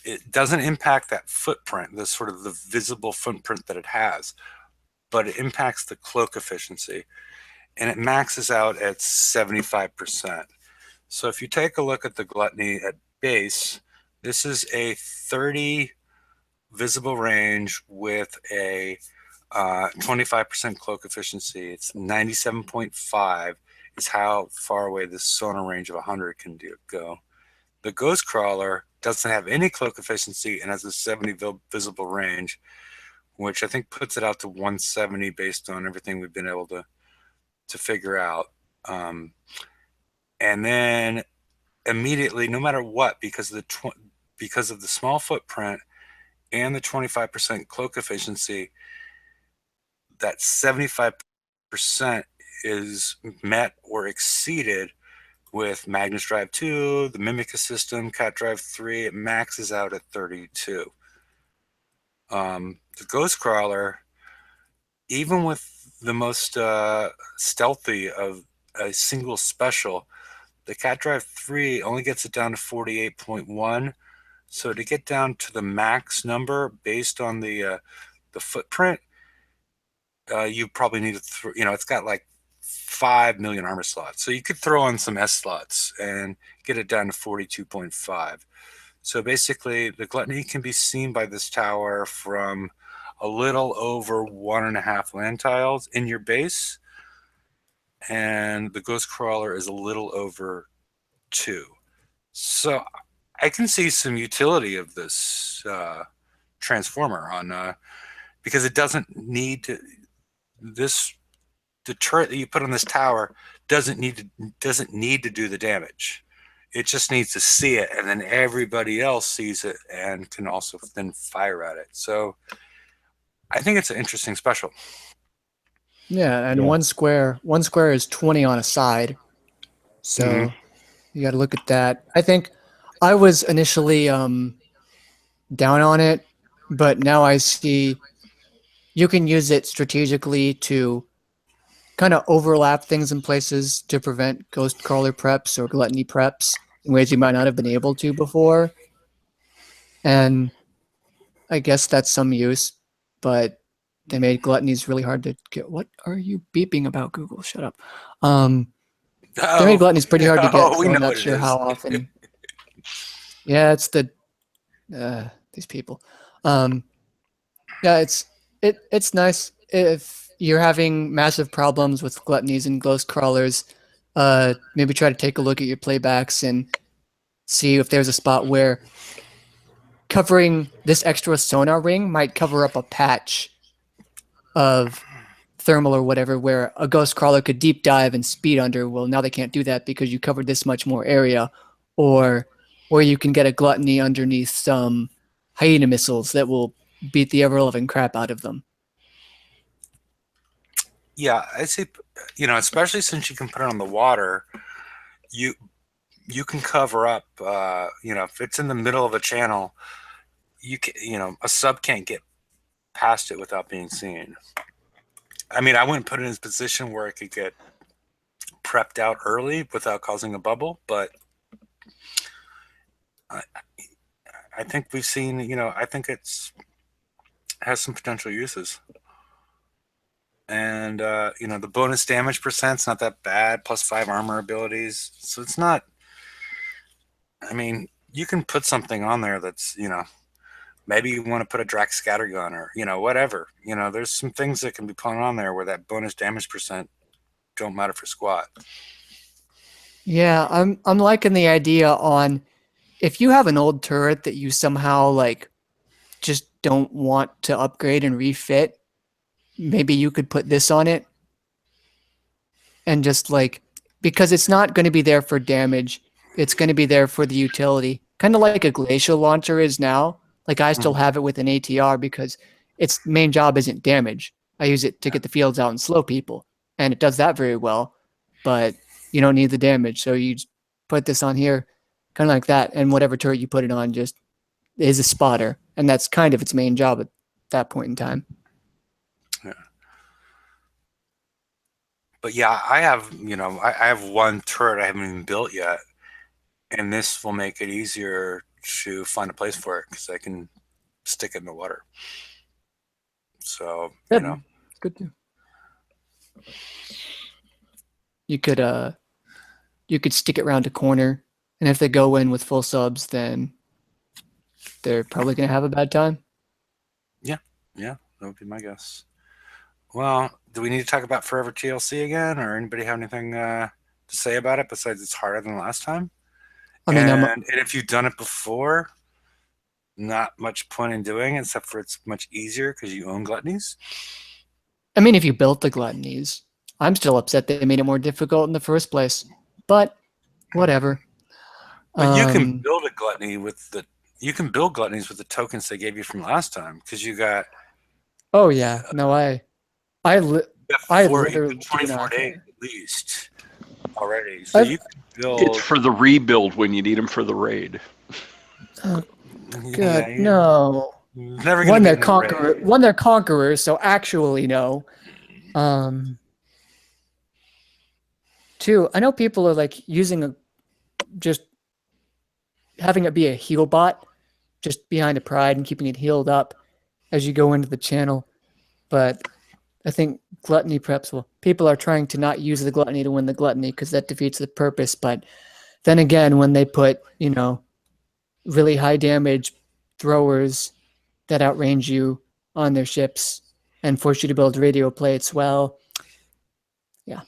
Speaker 1: it doesn't impact that footprint, the sort of the visible footprint that it has, but it impacts the cloak efficiency, and it maxes out at 75%. So if you take a look at the Gluttony at base, this is a 30 visible range with a 25% cloak efficiency. It's 97.5. is how far away this sonar range of 100 can go. The ghost crawler doesn't have any cloak efficiency and has a 70 visible range, which I think puts it out to 170 based on everything we've been able to figure out. And then immediately, no matter what, because of the small footprint and the 25% cloak efficiency, that 75% is met or exceeded with Magnus Drive 2, the Mimica system, Cat Drive 3. It maxes out at 32. The Ghost Crawler, even with the most stealthy of a single special, the Cat Drive 3 only gets it down to 48.1. So to get down to the max number based on the footprint, you probably need to it's got like 5 million armor slots. So you could throw on some S slots and get it down to 42.5. So basically, the Gluttony can be seen by this tower from a little over 1.5 land tiles in your base, and the Ghost Crawler is a little over 2. So I can see some utility of this transformer on because it doesn't need to. The turret that you put on this tower doesn't need to do the damage. It just needs to see it, and then everybody else sees it and can also then fire at it. So I think it's an interesting special.
Speaker 4: Yeah, and one square is 20 on a side. So you got to look at that. I think I was initially down on it, but now I see you can use it strategically to kind of overlap things in places to prevent ghost crawler preps or gluttony preps in ways you might not have been able to before. And I guess that's some use, but they made gluttonies really hard to get. What are you beeping about, Google? Shut up. They made gluttonies pretty hard to get, so I'm not sure how often. Yeah, it's these people. Yeah, it's nice if you're having massive problems with gluttonies and ghost crawlers. Maybe try to take a look at your playbacks and see if there's a spot where covering this extra sonar ring might cover up a patch of thermal or whatever where a ghost crawler could deep dive and speed under. Well, now they can't do that because you covered this much more area. Or you can get a gluttony underneath some hyena missiles that will beat the ever-loving crap out of them.
Speaker 1: Yeah, I see. Especially since you can put it on the water, you can cover up. If it's in the middle of a channel, a sub can't get past it without being seen. I mean, I wouldn't put it in a position where it could get prepped out early without causing a bubble, but I think we've seen. I think has some potential uses. And the bonus damage percent's not that bad, +5 armor abilities, so it's not. I mean, you can put something on there that's maybe you want to put a Drax scattergun or whatever. There's some things that can be put on there where that bonus damage percent don't matter for squat.
Speaker 4: Yeah, I'm liking the idea on if you have an old turret that you somehow just don't want to upgrade and refit. Maybe you could put this on it and just because it's not going to be there for damage. It's going to be there for the utility. Kind of like a glacial launcher is now. I still have it with an ATR because its main job isn't damage. I use it to get the fields out and slow people. And it does that very well, but you don't need the damage. So you just put this on here, kind of like that. And whatever turret you put it on just is a spotter. And that's kind of its main job at that point in time.
Speaker 1: But yeah, I have, I have one turret I haven't even built yet, and this will make it easier to find a place for it because I can stick it in the water. So,
Speaker 4: Good. Good too. You could stick it around a corner, and if they go in with full subs, then they're probably going to have a bad time.
Speaker 1: Yeah, that would be my guess. Well, do we need to talk about Forever TLC again, or anybody have anything to say about it besides it's harder than last time.
Speaker 4: I mean,
Speaker 1: And if you've done it before, not much point in doing it, except for it's much easier because you own gluttonies.
Speaker 4: I mean, if you built the gluttonies, I'm still upset they made it more difficult in the first place. But whatever.
Speaker 1: But you can build a gluttony with the you can build gluttonies with the tokens they gave you from last time because you got.
Speaker 4: Oh yeah, no, I literally
Speaker 1: 24 days at least already, so you can build.
Speaker 7: It's for the rebuild when you need them for the raid.
Speaker 4: Oh, God,
Speaker 1: Yeah,
Speaker 4: no.
Speaker 1: Never
Speaker 4: One,
Speaker 1: gonna
Speaker 4: they're conqueror. One, they're conquerors. So actually, no. Two, I know people are like using just having it be a heal bot, just behind a pride and keeping it healed up as you go into the channel. But I think gluttony preps. Well, people are trying to not use the gluttony to win the gluttony because that defeats the purpose. But then again, when they put really high damage throwers that outrange you on their ships and force you to build radio plates, well, yeah.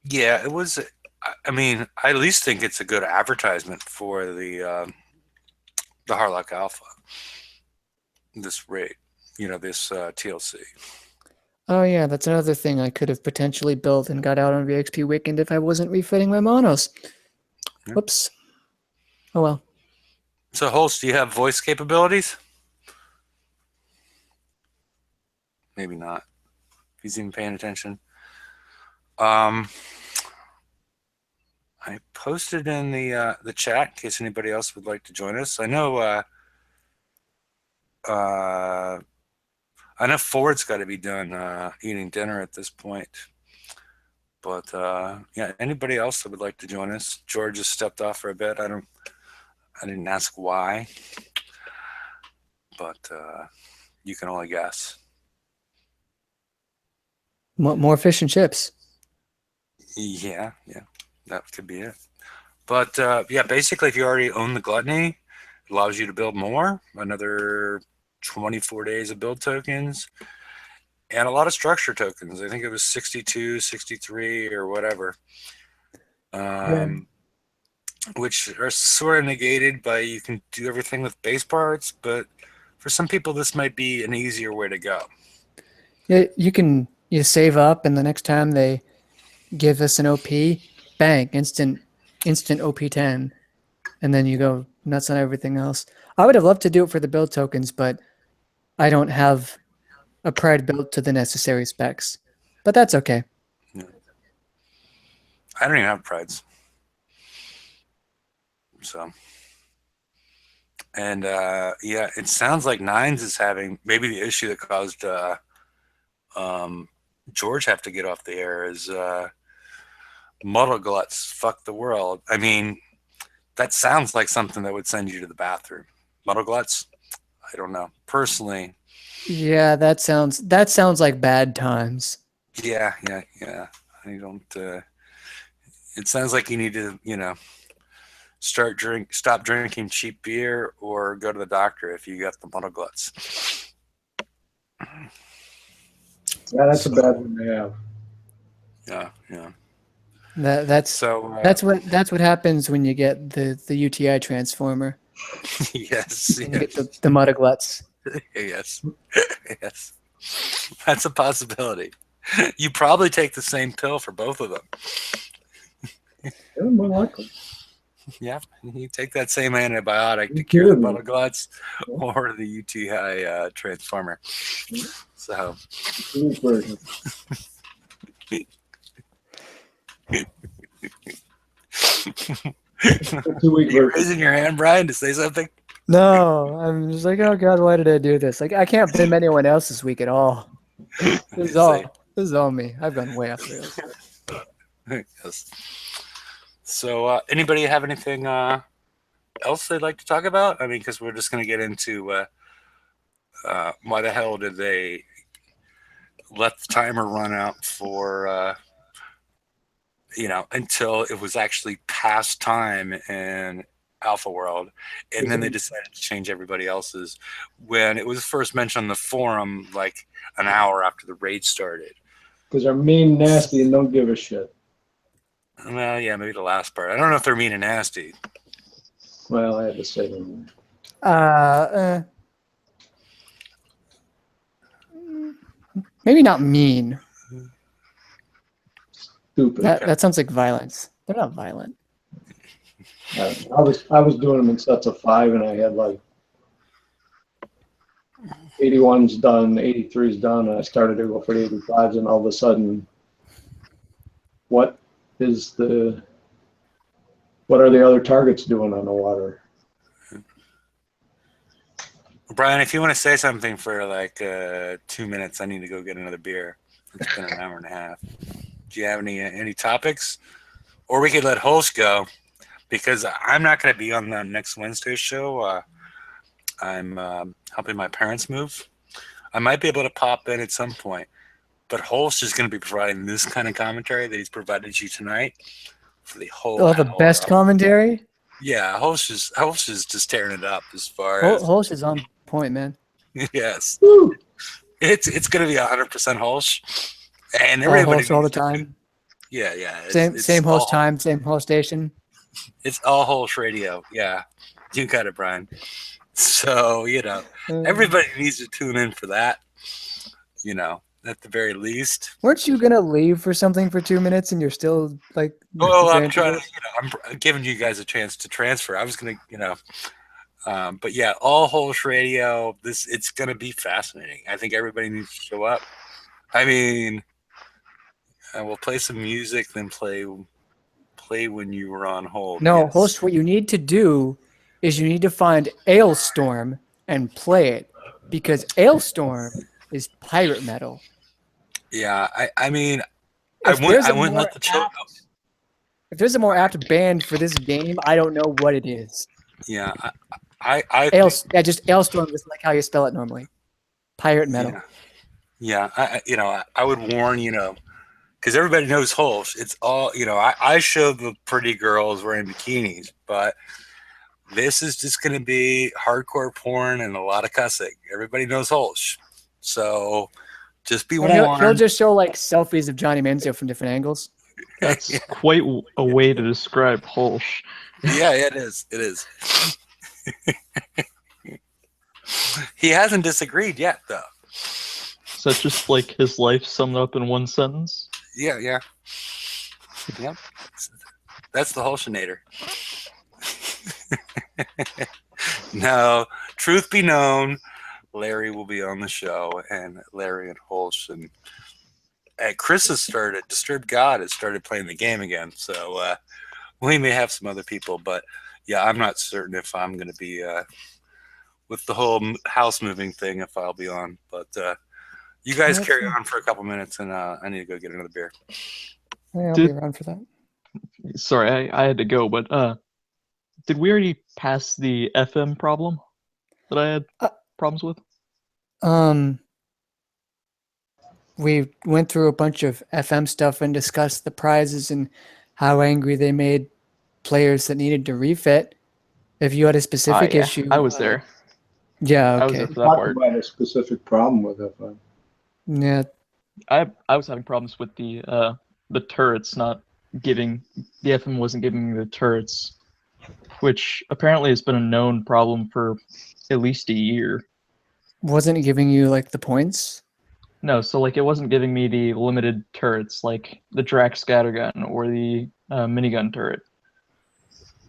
Speaker 1: Yeah, it was. I mean, I at least think it's a good advertisement for the Harlock Alpha. This raid, this TLC.
Speaker 4: Oh yeah, that's another thing I could have potentially built and got out on VXP Weekend if I wasn't refitting my monos.
Speaker 1: Yeah.
Speaker 4: Whoops. Oh well.
Speaker 1: So Holst, do you have voice capabilities? Maybe not. If he's even paying attention. I posted in the chat in case anybody else would like to join us. I know Ford's got to be done eating dinner at this point. But yeah, anybody else that would like to join us? George has stepped off for a bit. I didn't ask why, but you can only guess.
Speaker 4: More fish and chips.
Speaker 1: Yeah, that could be it. But yeah, basically, if you already own the gluttony, it allows you to build more, another 24 days of build tokens, and a lot of structure tokens. I think it was 62, 63, or whatever, which are sort of negated by you can do everything with base parts, but for some people, this might be an easier way to go.
Speaker 4: Yeah, you save up, and the next time they give us an OP, bang, instant OP 10, and then you go nuts on everything else. I would have loved to do it for the build tokens, but I don't have a pride built to the necessary specs. But that's okay.
Speaker 1: Yeah. I don't even have prides. So, and yeah, it sounds like Nines is having maybe the issue that caused George have to get off the air is muddle gluts. Fuck the world. I mean, that sounds like something that would send you to the bathroom. Muddle gluts. I don't know. Personally.
Speaker 4: Yeah, that sounds like bad times.
Speaker 1: Yeah. I don't. It sounds like you need to, stop drinking cheap beer or go to the doctor if you got the muddle gluts.
Speaker 2: Yeah, that's a bad one to have.
Speaker 1: Yeah.
Speaker 4: That's what happens when you get the UTI transformer.
Speaker 1: Yes.
Speaker 4: And you get the mudgluts.
Speaker 1: Yes. That's a possibility. You probably take the same pill for both of them.
Speaker 2: Yeah, more likely.
Speaker 1: Yeah, you take that same antibiotic to cure the mudgluts or the UTI transformer. So. You're raising your hand, Brian, to say something?
Speaker 4: No, I'm just like, oh God, why did I do this? Like, I can't blame anyone else this week at all. This is all me. I've gone way off the rails.
Speaker 1: Yes. So, anybody have anything else they'd like to talk about? I mean, because we're just going to get into why the hell did they let the timer run out for until it was actually past time in Alpha World, and then they decided to change everybody else's when it was first mentioned on the forum like an hour after the raid started.
Speaker 2: Because they're mean, nasty, and don't give a shit.
Speaker 1: Well, yeah, maybe the last part. I don't know if they're mean and nasty.
Speaker 2: Well, I had to say them.
Speaker 4: Maybe not mean.
Speaker 2: Stupid.
Speaker 4: That sounds like violence. They're not violent.
Speaker 2: I was doing them in sets of 5, and I had like 81's done, 83's done, and I started to go for the 85s, and all of a sudden, what are the other targets doing on the water?
Speaker 1: Brian, if you want to say something for like 2 minutes, I need to go get another beer. It's been an hour and a half. Do you have any topics? Or we could let Holst go, because I'm not going to be on the next Wednesday's show. I'm helping my parents move. I might be able to pop in at some point, but Holst is going to be providing this kind of commentary that he's provided you tonight for the whole
Speaker 4: Oh, the best commentary?
Speaker 1: Yeah, Holst is just tearing it up as far as
Speaker 4: Holst is on point, man.
Speaker 1: yes.
Speaker 2: Woo!
Speaker 1: It's going to be 100% Holst, and
Speaker 4: All
Speaker 1: everybody
Speaker 4: Holst all the time.
Speaker 1: Yeah.
Speaker 4: Same host time, same host station.
Speaker 1: It's all Holst radio. Yeah, you got it, Brian. So everybody needs to tune in for that. At the very least.
Speaker 4: Weren't you gonna leave for something for 2 minutes, and you're still like?
Speaker 1: Oh, I'm trying to. I'm giving you guys a chance to transfer. I was gonna, but yeah, all Holst radio. It's gonna be fascinating. I think everybody needs to show up. I mean, we'll play some music, then play when you were on hold.
Speaker 4: No,
Speaker 1: yes.
Speaker 4: Holst, what you need to do is you need to find Ailstorm and play it, because Ailstorm is pirate metal.
Speaker 1: Yeah, I mean,
Speaker 4: If
Speaker 1: I wouldn't let the children.
Speaker 4: If there's a more apt band for this game, I don't know what it is.
Speaker 1: Yeah,
Speaker 4: just Ailstorm is like how you spell it normally. Pirate metal.
Speaker 1: Yeah, I would warn, because everybody knows Holst. It's all, I show the pretty girls wearing bikinis, but this is just going to be hardcore porn and a lot of cussing. Everybody knows Holst. So just be warned.
Speaker 4: He'll just show like selfies of Johnny Manziel from different angles.
Speaker 6: That's quite a way to describe Holst.
Speaker 1: Yeah, it is. It is. He hasn't disagreed yet, though.
Speaker 6: So that's just like his life summed up in one sentence?
Speaker 1: Yeah. Yep. That's the Holstinator. No, truth be known, Larry will be on the show, and Larry and Holst and Chris has started. Disturbed God has started playing the game again, so we may have some other people, but yeah, I'm not certain if I'm going to be with the whole house moving thing if I'll be on. But you guys carry on for a couple minutes, and I need to go get another beer.
Speaker 4: Yeah, I'll be around for that.
Speaker 6: Sorry, I had to go, but did we already pass the FM problem that I had problems with?
Speaker 4: We went through a bunch of FM stuff and discussed the prizes and how angry they made players that needed to refit. If you had a specific issue,
Speaker 6: I was there.
Speaker 4: Yeah,
Speaker 6: I was
Speaker 4: okay.
Speaker 6: there for that part.
Speaker 2: I had a specific problem with it.
Speaker 4: Yeah,
Speaker 6: I was having problems with the turrets not giving, the FM wasn't giving me the turrets, which apparently has been a known problem for at least a year.
Speaker 4: wasn't it giving you like the points?
Speaker 6: No, so like it wasn't giving me the limited turrets like the Drax scattergun or the minigun turret.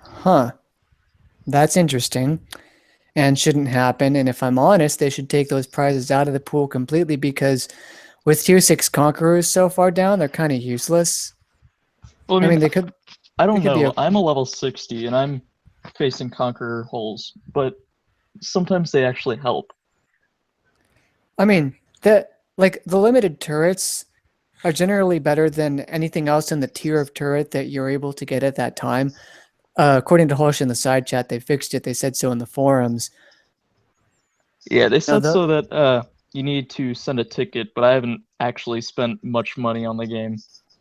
Speaker 4: Huh. That's interesting and shouldn't happen. And if I'm honest, they should take those prizes out of the pool completely, because with tier 6 Conquerors so far down, they're kind of useless.
Speaker 6: Well,
Speaker 4: I mean, they could.
Speaker 6: I don't
Speaker 4: they could
Speaker 6: know. I'm a level 60 and I'm facing Conqueror holes, but sometimes they actually help.
Speaker 4: I mean, the limited turrets are generally better than anything else in the tier of turret that you're able to get at that time. According to Holsh in the side chat, they fixed it. They said so in the forums.
Speaker 6: Yeah, they said so that you need to send a ticket, but I haven't actually spent much money on the game,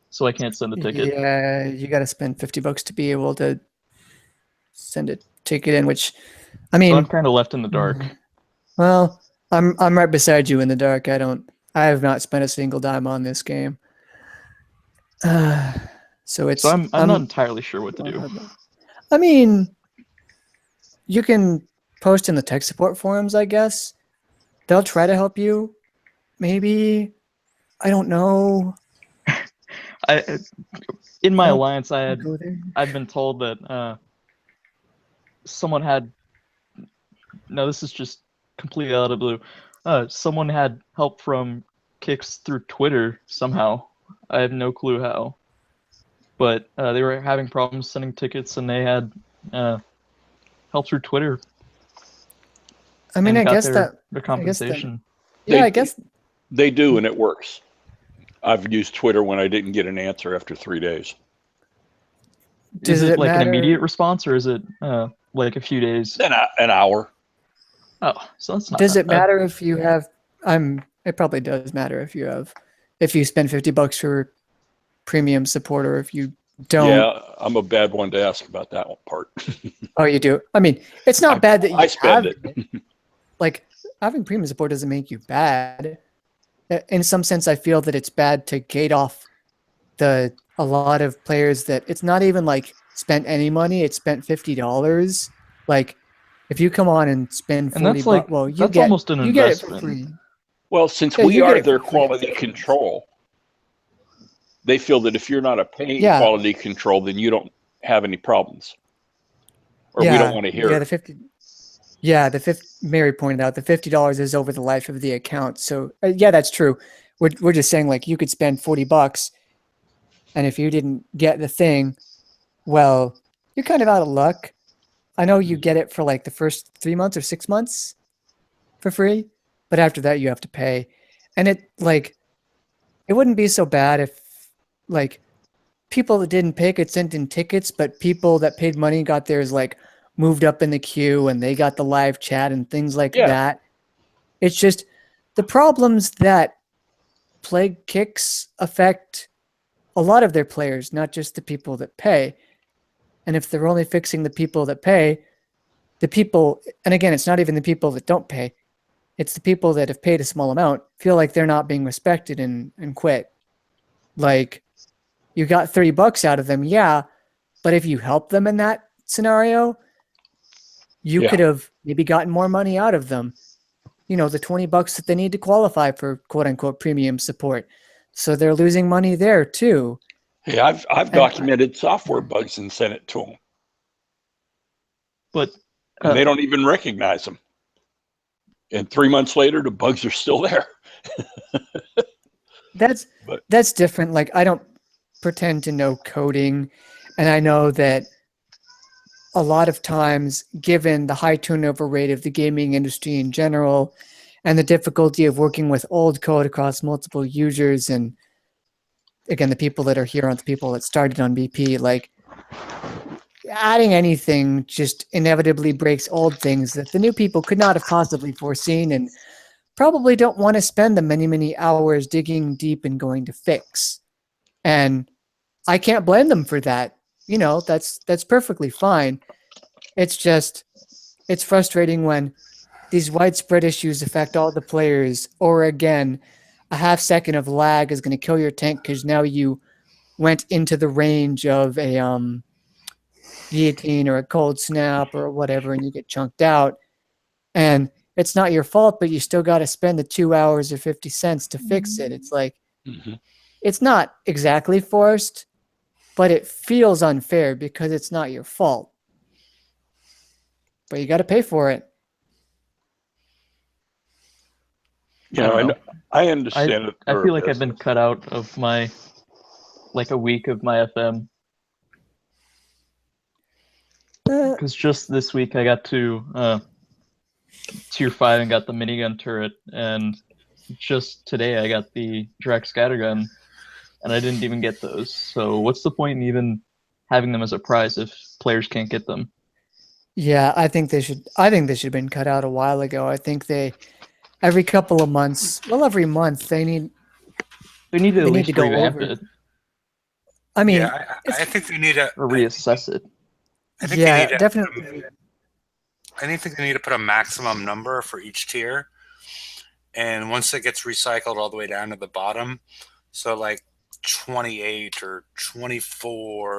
Speaker 6: so I can't send a ticket.
Speaker 4: Yeah, you got to spend $50 to be able to send a ticket in, which, I mean,
Speaker 6: so I'm kind of left in the dark.
Speaker 4: Well, I'm right beside you in the dark. I have not spent a single dime on this game. So it's.
Speaker 6: So I'm not entirely sure what to do.
Speaker 4: I mean, you can post in the tech support forums, I guess. They'll try to help you. Maybe. I don't know.
Speaker 6: In my
Speaker 4: I don't
Speaker 6: alliance,
Speaker 4: go there.
Speaker 6: I've been told that someone had. No, this is just completely out of the blue. Someone had help from kicks through Twitter somehow. I have no clue how, but they were having problems sending tickets, and they had help through Twitter.
Speaker 4: I mean,
Speaker 6: and
Speaker 4: I
Speaker 6: got
Speaker 4: guess
Speaker 6: their
Speaker 4: that.
Speaker 6: compensation.
Speaker 4: Yeah,
Speaker 7: They-
Speaker 4: I guess.
Speaker 7: They do, and it works. I've used Twitter when I didn't get an answer after 3 days.
Speaker 6: Is
Speaker 4: Does
Speaker 6: it
Speaker 4: it
Speaker 6: like an
Speaker 4: matter?
Speaker 6: immediate response, or is it like a few days?
Speaker 7: An hour.
Speaker 6: Oh, so that's not
Speaker 4: Does
Speaker 6: that
Speaker 4: it
Speaker 6: bad.
Speaker 4: matter if you have? It probably does matter if you have. If you spend $50 for premium support, or if you don't.
Speaker 7: Yeah, I'm a bad one to ask about that one part.
Speaker 4: Oh, you do. I mean, it's not bad that you
Speaker 7: I spend
Speaker 4: have it. Like having premium support doesn't make you bad. In some sense, I feel that it's bad to gate off a lot of players that it's not even like spent any money. It's spent $50. Like if you come on and spend
Speaker 6: And
Speaker 4: 40
Speaker 6: that's like
Speaker 4: bucks, well,
Speaker 6: that's almost an
Speaker 4: you get it for
Speaker 6: investment.
Speaker 4: free.
Speaker 7: Well, since
Speaker 4: Yeah,
Speaker 7: we
Speaker 4: you get
Speaker 7: are
Speaker 4: it
Speaker 7: their
Speaker 4: for free.
Speaker 7: quality control, they feel that if you're not a paying
Speaker 4: Yeah.
Speaker 7: quality control, then you don't have any problems. Or we don't want to hear
Speaker 4: Yeah,
Speaker 7: it.
Speaker 4: the 50. Yeah, Mary pointed out the $50 is over the life of the account. So yeah, that's true. We're just saying like you could spend $40, and if you didn't get the thing, well, you're kind of out of luck. I know you get it for like the first 3 months or 6 months for free, but after that you have to pay. And it wouldn't be so bad if like people that didn't pay could send in tickets, but people that paid money got theirs like moved up in the queue and they got the live chat and things like that. It's just the problems that plague kicks affect a lot of their players, not just the people that pay. And if they're only fixing the people that pay, and again, it's not even the people that don't pay, it's the people that have paid a small amount feel like they're not being respected and quit. Like you got $30 out of them, yeah, but if you help them in that scenario, you could have maybe gotten more money out of them. The $20 that they need to qualify for quote unquote premium support. So they're losing money there too.
Speaker 7: Hey, I've documented software bugs and sent it to them.
Speaker 6: But
Speaker 7: and they don't even recognize them. And 3 months later, the bugs are still there.
Speaker 4: That's different. Like I don't pretend to know coding, and I know that a lot of times, given the high turnover rate of the gaming industry in general, and the difficulty of working with old code across multiple users, and again, the people that are here aren't the people that started on BP, like adding anything just inevitably breaks old things that the new people could not have possibly foreseen and probably don't want to spend the many, many hours digging deep and going to fix. And I can't blame them for that. That's perfectly fine. It's just, it's frustrating when these widespread issues affect all the players, or again, a half second of lag is going to kill your tank because now you went into the range of a guillotine or a cold snap or whatever, and you get chunked out. And it's not your fault, but you still got to spend the 2 hours or 50 cents to fix it. It's like, it's not exactly forced, but it feels unfair because it's not your fault. But you got to pay for it.
Speaker 7: I understand it.
Speaker 6: I feel like I've been cut out of my, like a week of my FM. Because just this week I got to tier 5 and got the minigun turret, and just today I got the direct scattergun, and I didn't even get those. So what's the point in even having them as a prize if players can't get them?
Speaker 4: Yeah, I think they should have been cut out a while ago. I think every couple of months, every month they need
Speaker 6: to at least
Speaker 4: go
Speaker 6: revamp
Speaker 4: over
Speaker 6: it.
Speaker 4: I mean,
Speaker 1: I think they need to
Speaker 6: reassess it.
Speaker 1: I think they need to,
Speaker 4: definitely.
Speaker 1: I think they need to put a maximum number for each tier, and once it gets recycled all the way down to the bottom, so like 28 or 24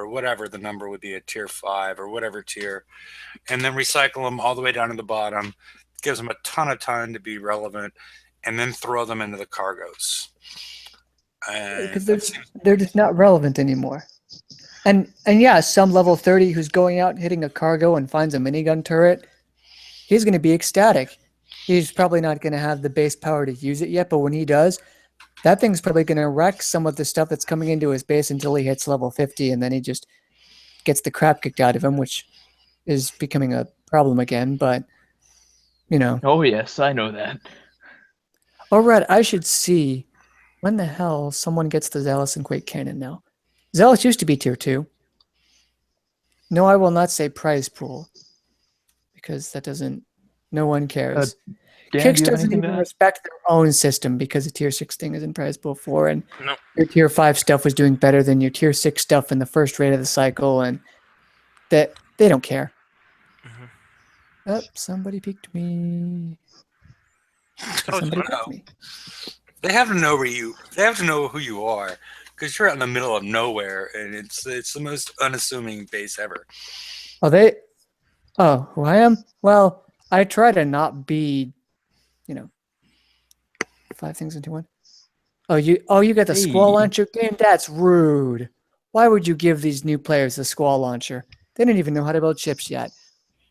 Speaker 1: or whatever the number would be at tier 5 or whatever tier, and then recycle them all the way down to the bottom. It gives them a ton of time to be relevant, and then throw them into the cargoes.
Speaker 4: Because they're just not relevant anymore. And yeah, some level 30 who's going out hitting a cargo and finds a minigun turret, he's going to be ecstatic. He's probably not going to have the base power to use it yet, but when he does, that thing's probably going to wreck some of the stuff that's coming into his base until he hits level 50, and then he just gets the crap kicked out of him, which is becoming a problem again, but, you know.
Speaker 6: Oh, yes, I know that.
Speaker 4: Oh, right, I should see when the hell someone gets the Zealous and Quake Cannon now. Zealous used to be tier 2. No, I will not say prize pool, because that doesn't, no one cares.
Speaker 6: Dan,
Speaker 4: Kicks
Speaker 6: do you have
Speaker 4: doesn't
Speaker 6: anything
Speaker 4: even
Speaker 6: to add?
Speaker 4: respect their own system because the tier 6 thing is in prize pool 4, and
Speaker 8: No.
Speaker 4: your tier 5 stuff was doing better than your tier 6 stuff in the first rate of the cycle, and that they don't care.
Speaker 8: Mhm.
Speaker 4: Oh, somebody peeked me.
Speaker 8: Oh,
Speaker 4: Somebody
Speaker 1: no.
Speaker 4: peeked me.
Speaker 1: They have to know where you. They have to know who you are, because you're out in the middle of nowhere, and it's the most unassuming base ever.
Speaker 4: Oh, who I am? Well, I try to not be, 5 things into 1. Oh, you got the squall
Speaker 6: Hey.
Speaker 4: launcher game? That's rude. Why would you give these new players the squall launcher? They don't even know how to build ships yet.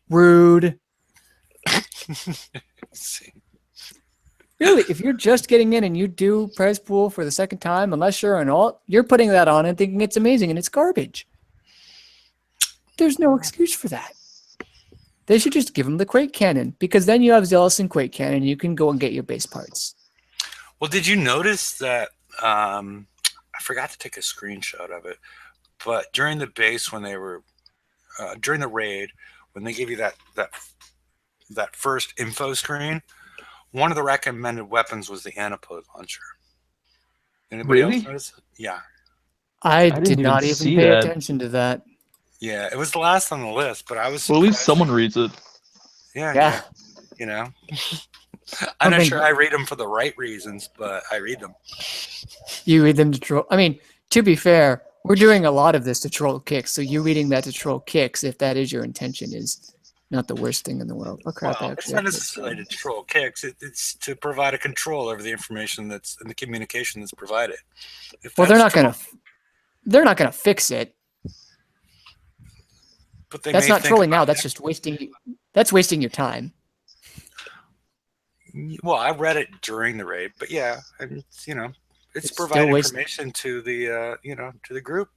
Speaker 4: Rude.
Speaker 1: See.
Speaker 4: Really, if you're just getting in and you do prize pool for the second time, unless you're an alt, you're putting that on and thinking it's amazing, and it's garbage. There's no excuse for that. They should just give them the Quake Cannon, because then you have Zealous and Quake Cannon, and you can go and get your base parts.
Speaker 1: Well, did you notice that? I forgot to take a screenshot of it, but during the base when they were during the raid, when they gave you that first info screen, one of the recommended weapons was the Antipode launcher. Anybody
Speaker 6: Really?
Speaker 1: else notice? Yeah.
Speaker 4: I
Speaker 6: didn't
Speaker 4: did
Speaker 6: even
Speaker 4: not even
Speaker 6: see
Speaker 4: pay
Speaker 6: that.
Speaker 4: attention to that.
Speaker 1: Yeah, it was the last on the list, but I was
Speaker 6: Well, at least
Speaker 1: surprised.
Speaker 6: someone reads it.
Speaker 1: Yeah. You know, I'm not
Speaker 4: Something-
Speaker 1: sure I read them for the right reasons, but I read them.
Speaker 4: You read them to troll. I mean, to be fair, we're doing a lot of this to troll kicks, so you reading that to troll kicks, if that is your intention, is not the worst thing in the world. Oh crap!
Speaker 1: Well,
Speaker 4: I
Speaker 1: it's
Speaker 4: actually
Speaker 1: not
Speaker 4: have to-
Speaker 1: necessarily to troll kicks. It's to provide a control over the information that's and the communication that's provided. If
Speaker 4: Well, they're
Speaker 1: that's
Speaker 4: not gonna fix it.
Speaker 1: but they
Speaker 4: That's
Speaker 1: may
Speaker 4: not
Speaker 1: think
Speaker 4: trolling now.
Speaker 1: about
Speaker 4: That's just wasting. That's wasting your time.
Speaker 1: Well, I read it during the raid, but yeah, and it's
Speaker 4: It's
Speaker 1: providing
Speaker 4: still waste-
Speaker 1: information to the to the group.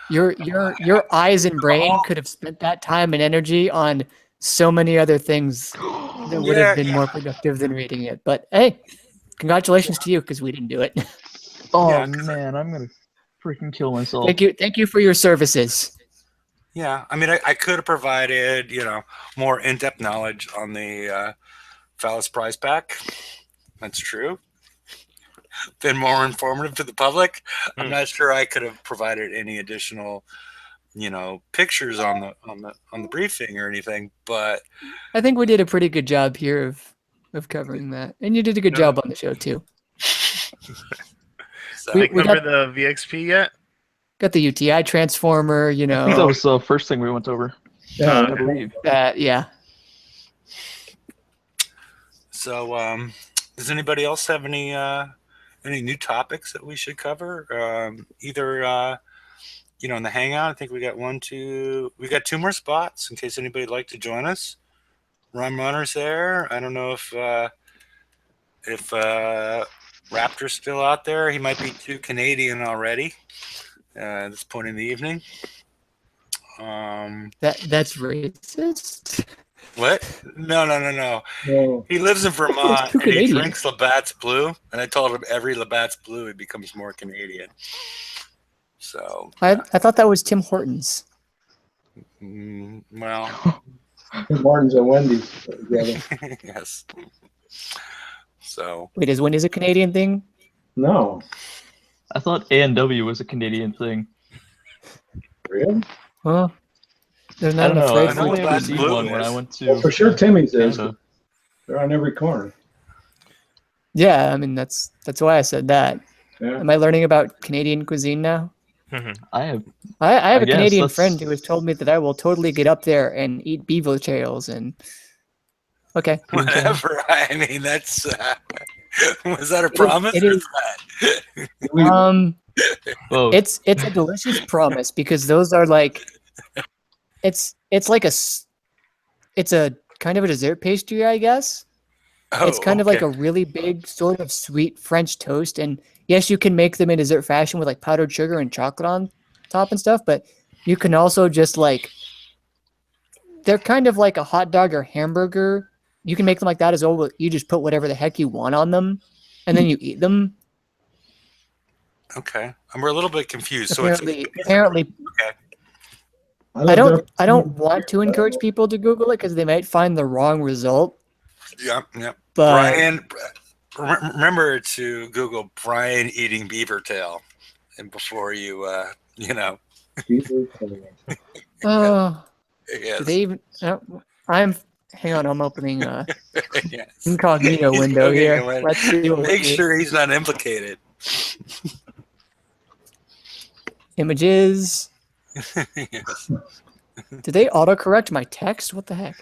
Speaker 4: Your eyes and brain could have spent that time and energy on so many other things that would have been more productive than reading it. But hey, congratulations to you, because we didn't do it.
Speaker 6: Oh,
Speaker 1: Yeah, 'cause
Speaker 6: man, I'm going to freaking kill myself.
Speaker 4: Thank you for your services.
Speaker 1: Yeah, I mean, I could have provided more in-depth knowledge on the Phallus prize pack. That's true. Been more informative to the public. I'm not sure I could have provided any additional, pictures on the briefing or anything. But
Speaker 4: I think we did a pretty good job here of covering that, and you did a good job on the show too.
Speaker 1: so,
Speaker 4: We
Speaker 8: Cover
Speaker 4: got-
Speaker 8: the VXP yet?
Speaker 4: Got the UTI transformer,
Speaker 6: I think that was the first thing we went over.
Speaker 8: Uh,
Speaker 6: I believe.
Speaker 4: yeah.
Speaker 1: so does anybody else have any new topics that we should cover? Either in the hangout. I think we got 2 more spots in case anybody'd like to join us. Ron Runner's there. I don't know if Raptor's still out there. He might be too Canadian already at this point in the evening.
Speaker 4: That's racist.
Speaker 1: What? No.
Speaker 2: No.
Speaker 1: He lives in Vermont
Speaker 4: too
Speaker 1: and he
Speaker 4: Canadian.
Speaker 1: drinks Labatt's Blue. And I told him every Labatt's Blue he becomes more Canadian. So,
Speaker 4: I thought that was Tim Hortons.
Speaker 1: well,
Speaker 2: Tim Hortons and Wendy's together.
Speaker 1: yes. So,
Speaker 4: Wait, is Wendy's a Canadian thing?
Speaker 2: No.
Speaker 6: I thought A&W was a Canadian thing.
Speaker 2: Really?
Speaker 4: Well, there's
Speaker 6: I
Speaker 4: not
Speaker 6: don't
Speaker 4: enough
Speaker 6: know. I
Speaker 4: flavor.
Speaker 6: only ever
Speaker 1: Labatt's
Speaker 6: seen
Speaker 1: Blue
Speaker 6: one when I
Speaker 1: is.
Speaker 6: went to
Speaker 2: Well, for sure Timmy's is.
Speaker 6: Canada.
Speaker 2: They're on every corner.
Speaker 4: Yeah, I mean that's why I said that.
Speaker 2: Yeah.
Speaker 4: Am I learning about Canadian cuisine now?
Speaker 6: I have
Speaker 4: I have
Speaker 6: I
Speaker 4: a
Speaker 6: guess
Speaker 4: Canadian
Speaker 6: that's-
Speaker 4: friend who has told me that I will totally get up there and eat beaver tails and. Okay.
Speaker 1: Whatever. I mean, that's. Was that a promise?
Speaker 4: It
Speaker 1: or
Speaker 4: is.
Speaker 1: threat?
Speaker 6: both.
Speaker 4: It's a delicious promise because those are like. It's like it's a kind of a dessert pastry, I guess. It's kind of like a really big sort of sweet French toast, and yes, you can make them in dessert fashion with like powdered sugar and chocolate on top and stuff, but you can also just like they're kind of like a hot dog or hamburger. You can make them like that as well. But you just put whatever the heck you want on them, and then you eat them.
Speaker 1: Okay, we're a little bit confused.
Speaker 4: Apparently,
Speaker 1: okay.
Speaker 4: I don't want to encourage people to Google it because they might find the wrong result.
Speaker 1: Yep.
Speaker 4: But
Speaker 1: Brian, remember to Google Brian eating beaver tail, and before you,
Speaker 4: oh,
Speaker 1: yes.
Speaker 4: do they even? Hang on, I'm opening
Speaker 1: Yes.
Speaker 4: incognito
Speaker 1: He's
Speaker 4: window
Speaker 1: looking
Speaker 4: here.
Speaker 1: away.
Speaker 4: Let's see what
Speaker 1: Make
Speaker 4: we see.
Speaker 1: sure he's not implicated.
Speaker 4: Images.
Speaker 1: Yes.
Speaker 4: Did they autocorrect my text? What the heck?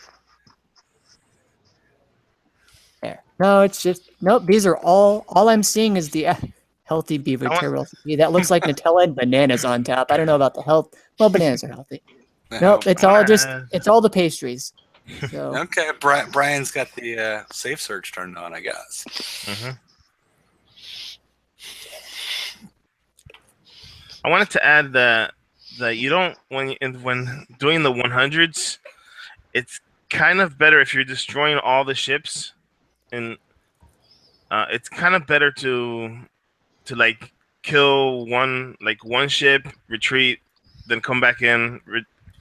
Speaker 4: There. No, it's just nope. These are all I'm seeing is the healthy beaver tail recipe. That looks like Nutella and bananas on top. I don't know about the health. Well, bananas are healthy. Nope, it's all the pastries. So.
Speaker 1: Okay, Brian's got the safe search turned on, I guess.
Speaker 8: I wanted to add that you don't when doing the 100s, it's kind of better if you're destroying all the ships, and it's kind of better to like kill one ship, retreat, then come back in,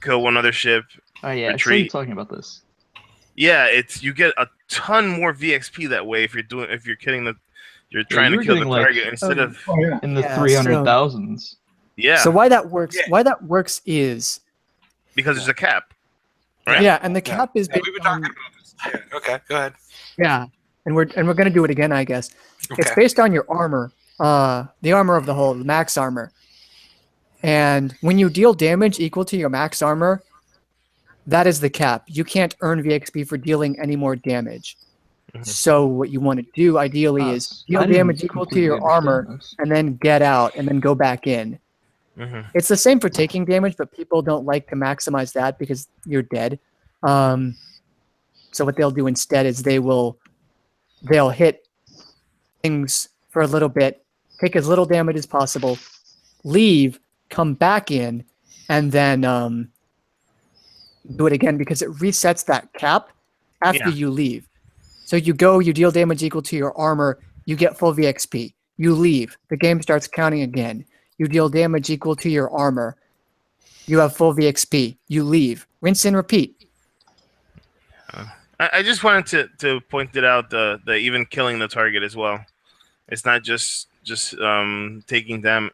Speaker 8: kill one other ship.
Speaker 6: Oh yeah,
Speaker 8: retreat.
Speaker 6: I saw you talking about this.
Speaker 8: Yeah, you get a ton more VXP that way if you're trying to kill the target instead of
Speaker 6: in the 300,000s.
Speaker 8: Yeah.
Speaker 4: So why that works is
Speaker 8: because there's a cap. Right?
Speaker 4: Yeah, and the cap is
Speaker 1: we've been talking about this. Yeah. Okay, go ahead.
Speaker 4: Yeah, and we're gonna do it again, I guess.
Speaker 1: Okay.
Speaker 4: It's based on your armor, the armor of the hull, the max armor. And when you deal damage equal to your max armor, that is the cap. You can't earn VXP for dealing any more damage. So what you want to do ideally is deal damage equal to your armor and then get out and then go back in. It's the same for taking damage, but people don't like to maximize that because you're dead. So what they'll do instead is they'll hit things for a little bit, take as little damage as possible, leave, come back in, and then do it again because it resets that cap after you leave. So you go, you deal damage equal to your armor, you get full VXP. You leave, the game starts counting again. You deal damage equal to your armor, you have full VXP. You leave, rinse and repeat.
Speaker 8: I just wanted to point it out the even killing the target as well. It's not just taking them.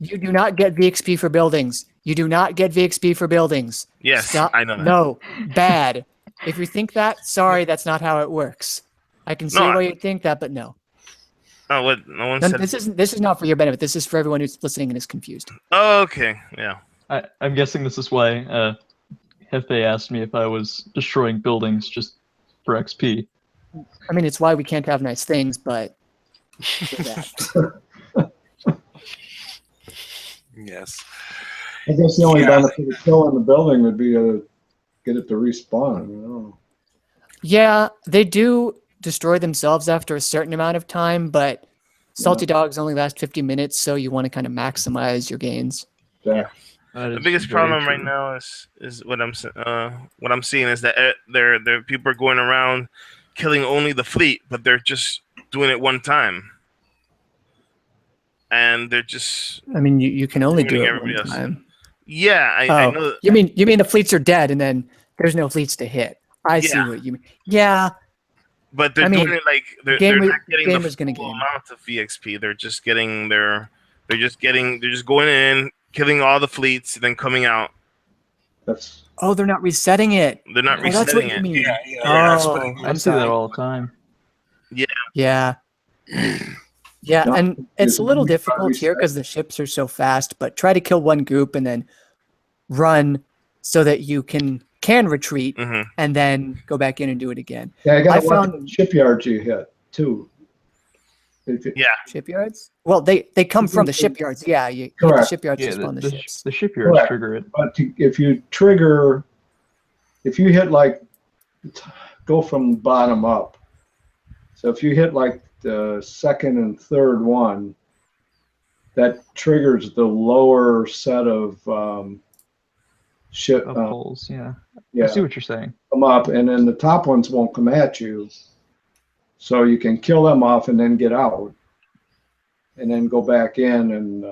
Speaker 4: You do not get VXP for buildings. You do not get VXP for buildings.
Speaker 8: Yes,
Speaker 4: Stop.
Speaker 8: I know that.
Speaker 4: No, bad. If you think that, sorry, that's not how it works. I can see why you think that, but no.
Speaker 8: Oh, what? No one said.
Speaker 4: This is not for your benefit. This is for everyone who's listening and is confused.
Speaker 8: Oh, okay. Yeah.
Speaker 6: I'm guessing this is why Hefe asked me if I was destroying buildings just for XP.
Speaker 4: I mean, it's why we can't have nice things, but
Speaker 1: Yes.
Speaker 2: I guess the only benefit of killing the building would be to get it to respawn. You know.
Speaker 4: Yeah, they do destroy themselves after a certain amount of time, but salty dogs only last 50 minutes, so you want to kind of maximize your gains.
Speaker 2: Yeah.
Speaker 8: The biggest problem right now is what I'm seeing is that there people are going around killing only the fleet, but they're just doing it one time, and they're just.
Speaker 4: I mean, you can only do it one time.
Speaker 8: Yeah, I know.
Speaker 4: You mean the fleets are dead, and then there's no fleets to hit. I see what you mean. Yeah.
Speaker 8: But they're doing it like they're not getting the full amount of VXP. They're just getting they're just going in, killing all the fleets, then coming out.
Speaker 4: They're not resetting it.
Speaker 8: They're not resetting
Speaker 4: that's what
Speaker 8: it.
Speaker 4: You mean.
Speaker 8: Yeah.
Speaker 6: I see that all the time.
Speaker 8: Yeah.
Speaker 4: Yeah. Yeah,
Speaker 2: No,
Speaker 4: and it's a little
Speaker 2: it's
Speaker 4: difficult here because the ships are so fast, but try to kill one group and then run so that you can retreat
Speaker 8: Mm-hmm.
Speaker 4: and then go back in and do it again.
Speaker 2: Yeah, I got to watch
Speaker 4: found
Speaker 2: the shipyards you hit too.
Speaker 8: Yeah.
Speaker 4: shipyards. Well, they come from the shipyards. Yeah, you hit the
Speaker 2: Correct.
Speaker 4: shipyards to
Speaker 6: Yeah,
Speaker 4: spawn the ships.
Speaker 6: the shipyards
Speaker 2: Correct.
Speaker 6: trigger it.
Speaker 2: But if you trigger, if you hit like, go from bottom up. So if you hit like the second and third one, that triggers the lower set of ship.
Speaker 6: Of poles, yeah. I
Speaker 2: Yeah,
Speaker 6: see what you're saying.
Speaker 2: come up, and then the top ones won't come at you. So you can kill them off and then get out, and then go back in and,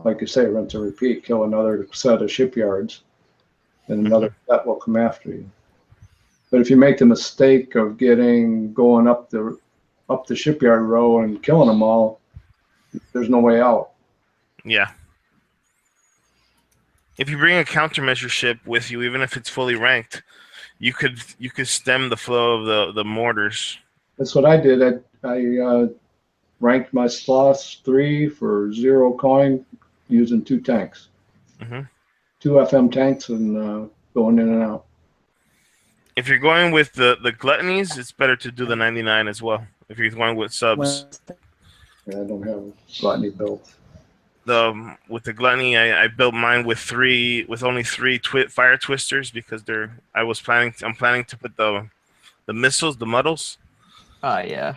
Speaker 2: like you say, rinse and repeat. Kill another set of shipyards, and another set will come after you. But if you make the mistake of going up the shipyard row and killing them all, there's no way out.
Speaker 8: Yeah. If you bring a countermeasure ship with you, even if it's fully ranked, you could stem the flow of the mortars.
Speaker 2: That's what I did. I ranked my sloths 3 for 0 coin using 2 tanks,
Speaker 8: Mm-hmm.
Speaker 2: 2 FM tanks, and going in and out.
Speaker 8: If you're going with the gluttonies, it's better to do the 99 as well. If you're going with subs,
Speaker 2: Yeah, I don't have gluttony built.
Speaker 8: with the gluttony, I built mine with only 3 fire twisters because I'm planning to put the missiles, the muddles.
Speaker 6: Yeah.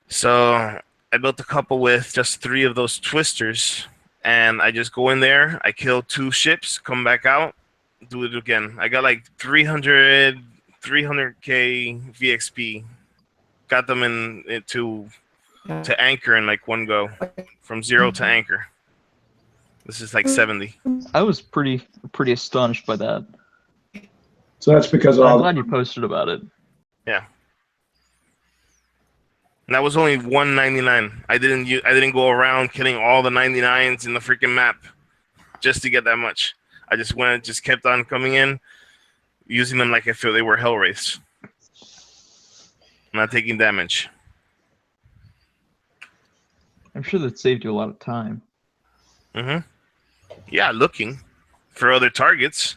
Speaker 8: So I built a couple with just 3 of those twisters, and I just go in there, I kill 2 ships, come back out, do it again. I got like 300k VXP. Got them to anchor in like one go, from 0 to anchor. This is like 70.
Speaker 6: I was pretty astonished by that.
Speaker 2: So that's because
Speaker 6: I'm glad you posted about it.
Speaker 8: Yeah. And that was only 199. I didn't go around killing all the 99s in the freaking map just to get that much. I just kept on coming in, using them like if they were hell wraiths. Not taking damage.
Speaker 6: I'm sure that saved you a lot of time.
Speaker 8: Mm-hmm. Yeah, looking for other targets.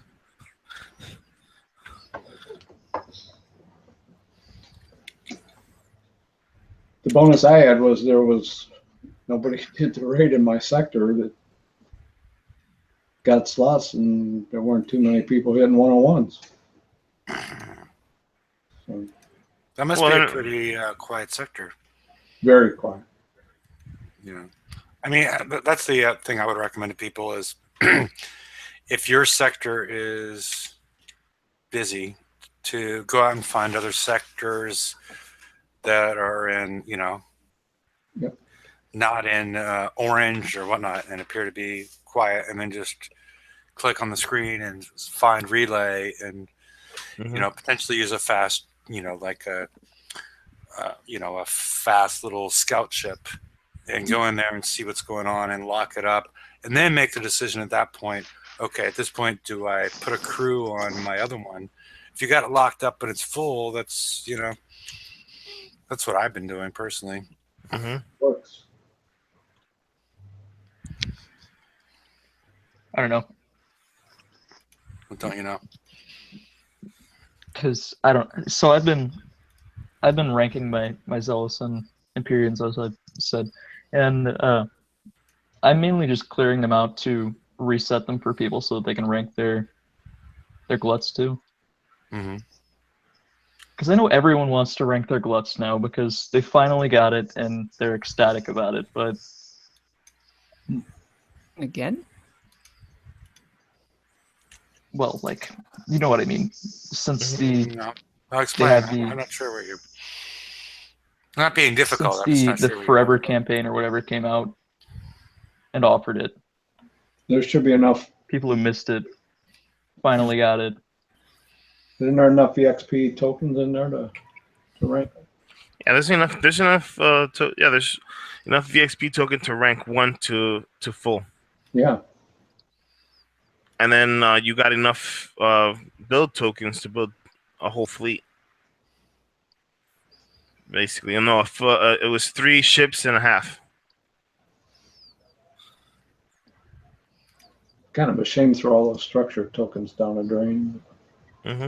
Speaker 2: The bonus I had was there was nobody did the raid in my sector that got slots, and there weren't too many people hitting 101s. So,
Speaker 1: That must be a pretty quiet sector.
Speaker 2: very quiet.
Speaker 1: Yeah. I mean, that's the thing I would recommend to people is if your sector is busy, to go out and find other sectors that are in,
Speaker 2: Yep.
Speaker 1: not in orange or whatnot, and appear to be quiet, and then just click on the screen and find relay and, potentially use a fast, like a fast little scout ship, and go in there and see what's going on and lock it up, and then make the decision at that point. Okay, at this point, do I put a crew on my other one? If you got it locked up and it's full, that's what I've been doing personally.
Speaker 8: Mm-hmm.
Speaker 2: Works.
Speaker 6: I don't know.
Speaker 1: What don't you know?
Speaker 6: Because I don't. So I've been ranking my zealous and Empyreans, as I said, and I'm mainly just clearing them out to reset them for people so that they can rank their gluts too.
Speaker 1: Mm-hmm.
Speaker 6: Because I know everyone wants to rank their gluts now because they finally got it and they're ecstatic about it. But
Speaker 4: Again?
Speaker 6: well, like, you know what I mean. Since the
Speaker 1: No, I'll explain.
Speaker 6: have the-
Speaker 1: I'm not sure what you're. Not being difficult. I'm
Speaker 6: since
Speaker 1: just
Speaker 6: the
Speaker 1: not sure what you're
Speaker 6: Forever
Speaker 1: talking about.
Speaker 6: campaign or whatever came out and offered it,
Speaker 2: There should be enough.
Speaker 6: people who missed it finally got it.
Speaker 2: Isn't there enough VXP tokens in there to rank?
Speaker 8: Yeah, there's enough. There's enough. There's enough VXP token to rank 1 to full,
Speaker 2: Yeah.
Speaker 8: and then you got enough build tokens to build a whole fleet. basically. No, it was 3 ships and a half.
Speaker 2: Kind of a shame to throw all those structure tokens down a drain.
Speaker 8: Mm-hmm.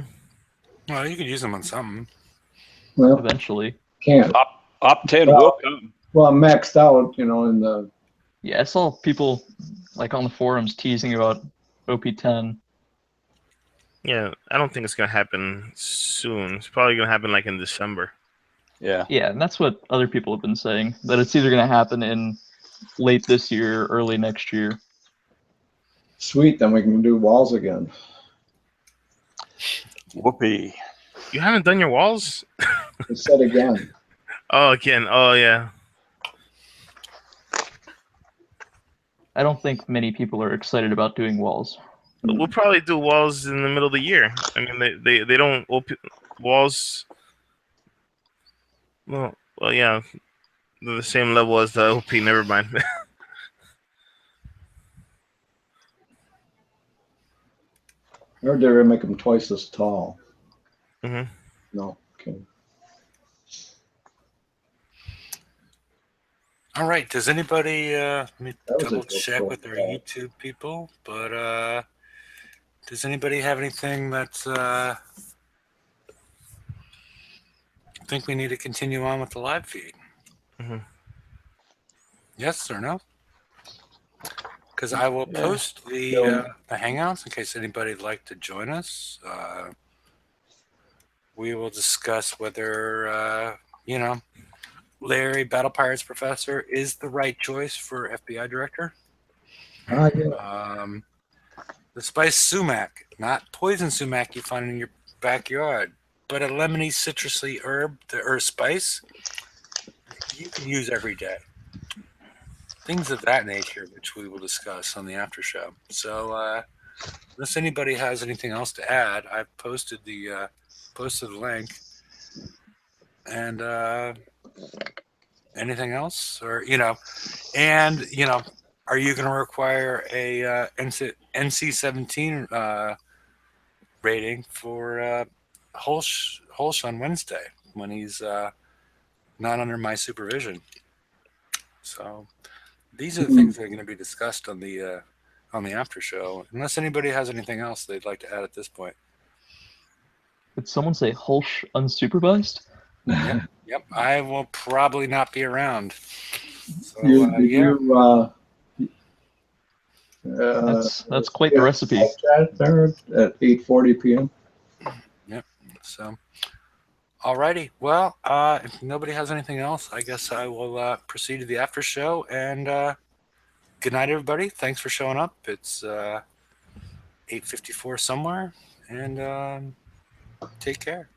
Speaker 1: Well, you could use them on something.
Speaker 2: Well,
Speaker 6: Eventually.
Speaker 2: can't.
Speaker 7: Op 10
Speaker 2: Well-
Speaker 7: will come.
Speaker 2: Well, I'm maxed out, you know, in the
Speaker 6: Yeah, I saw people like on the forums teasing about OP10.
Speaker 8: Yeah, I don't think it's gonna happen soon. It's probably gonna happen like in December.
Speaker 7: Yeah.
Speaker 6: Yeah, and that's what other people have been saying, that it's either going to happen in late this year, early next year.
Speaker 2: Sweet, then we can do walls again.
Speaker 7: Whoopee.
Speaker 8: You haven't done your walls?
Speaker 2: I said again.
Speaker 8: Oh, again. Oh, yeah.
Speaker 6: I don't think many people are excited about doing walls.
Speaker 8: We'll probably do walls in the middle of the year. I mean, they don't walls. Well, yeah, they're the same level as the OP. Never mind.
Speaker 2: Or they're gonna make them twice as tall.
Speaker 8: Mm-hmm.
Speaker 2: No, okay.
Speaker 1: All right. Does anybody let me
Speaker 2: That was a
Speaker 1: double
Speaker 2: good
Speaker 1: check
Speaker 2: call.
Speaker 1: with our YouTube people? But does anybody have anything that's think we need to continue on with the live feed?
Speaker 8: Mhm.
Speaker 1: Yes or no? Because I will
Speaker 7: Yeah.
Speaker 1: post the Hangouts in case anybody'd like to join us. We will discuss whether, Larry, Battle Pirates Professor, is the right choice for FBI Director.
Speaker 2: Yeah.
Speaker 1: The spice sumac, not poison sumac you find in your backyard, but a lemony, citrusy herb or spice you can use every day. Things of that nature, which we will discuss on the after show. So, unless anybody has anything else to add, I've posted the link. And anything else, or are you going to require a NC-17 rating for Holsch on Wednesday when he's not under my supervision? So these are the things that are going to be discussed on the after show. Unless anybody has anything else they'd like to add at this point.
Speaker 6: Did someone say Hulsh unsupervised?
Speaker 1: Yep. I will probably not be around. So,
Speaker 6: That's quite the recipe.
Speaker 2: There at 8:40 p.m.
Speaker 1: Yep. So, alrighty. Well, if nobody has anything else, I guess I will proceed to the after show. And good night, everybody. Thanks for showing up. It's 8:54 somewhere, and take care.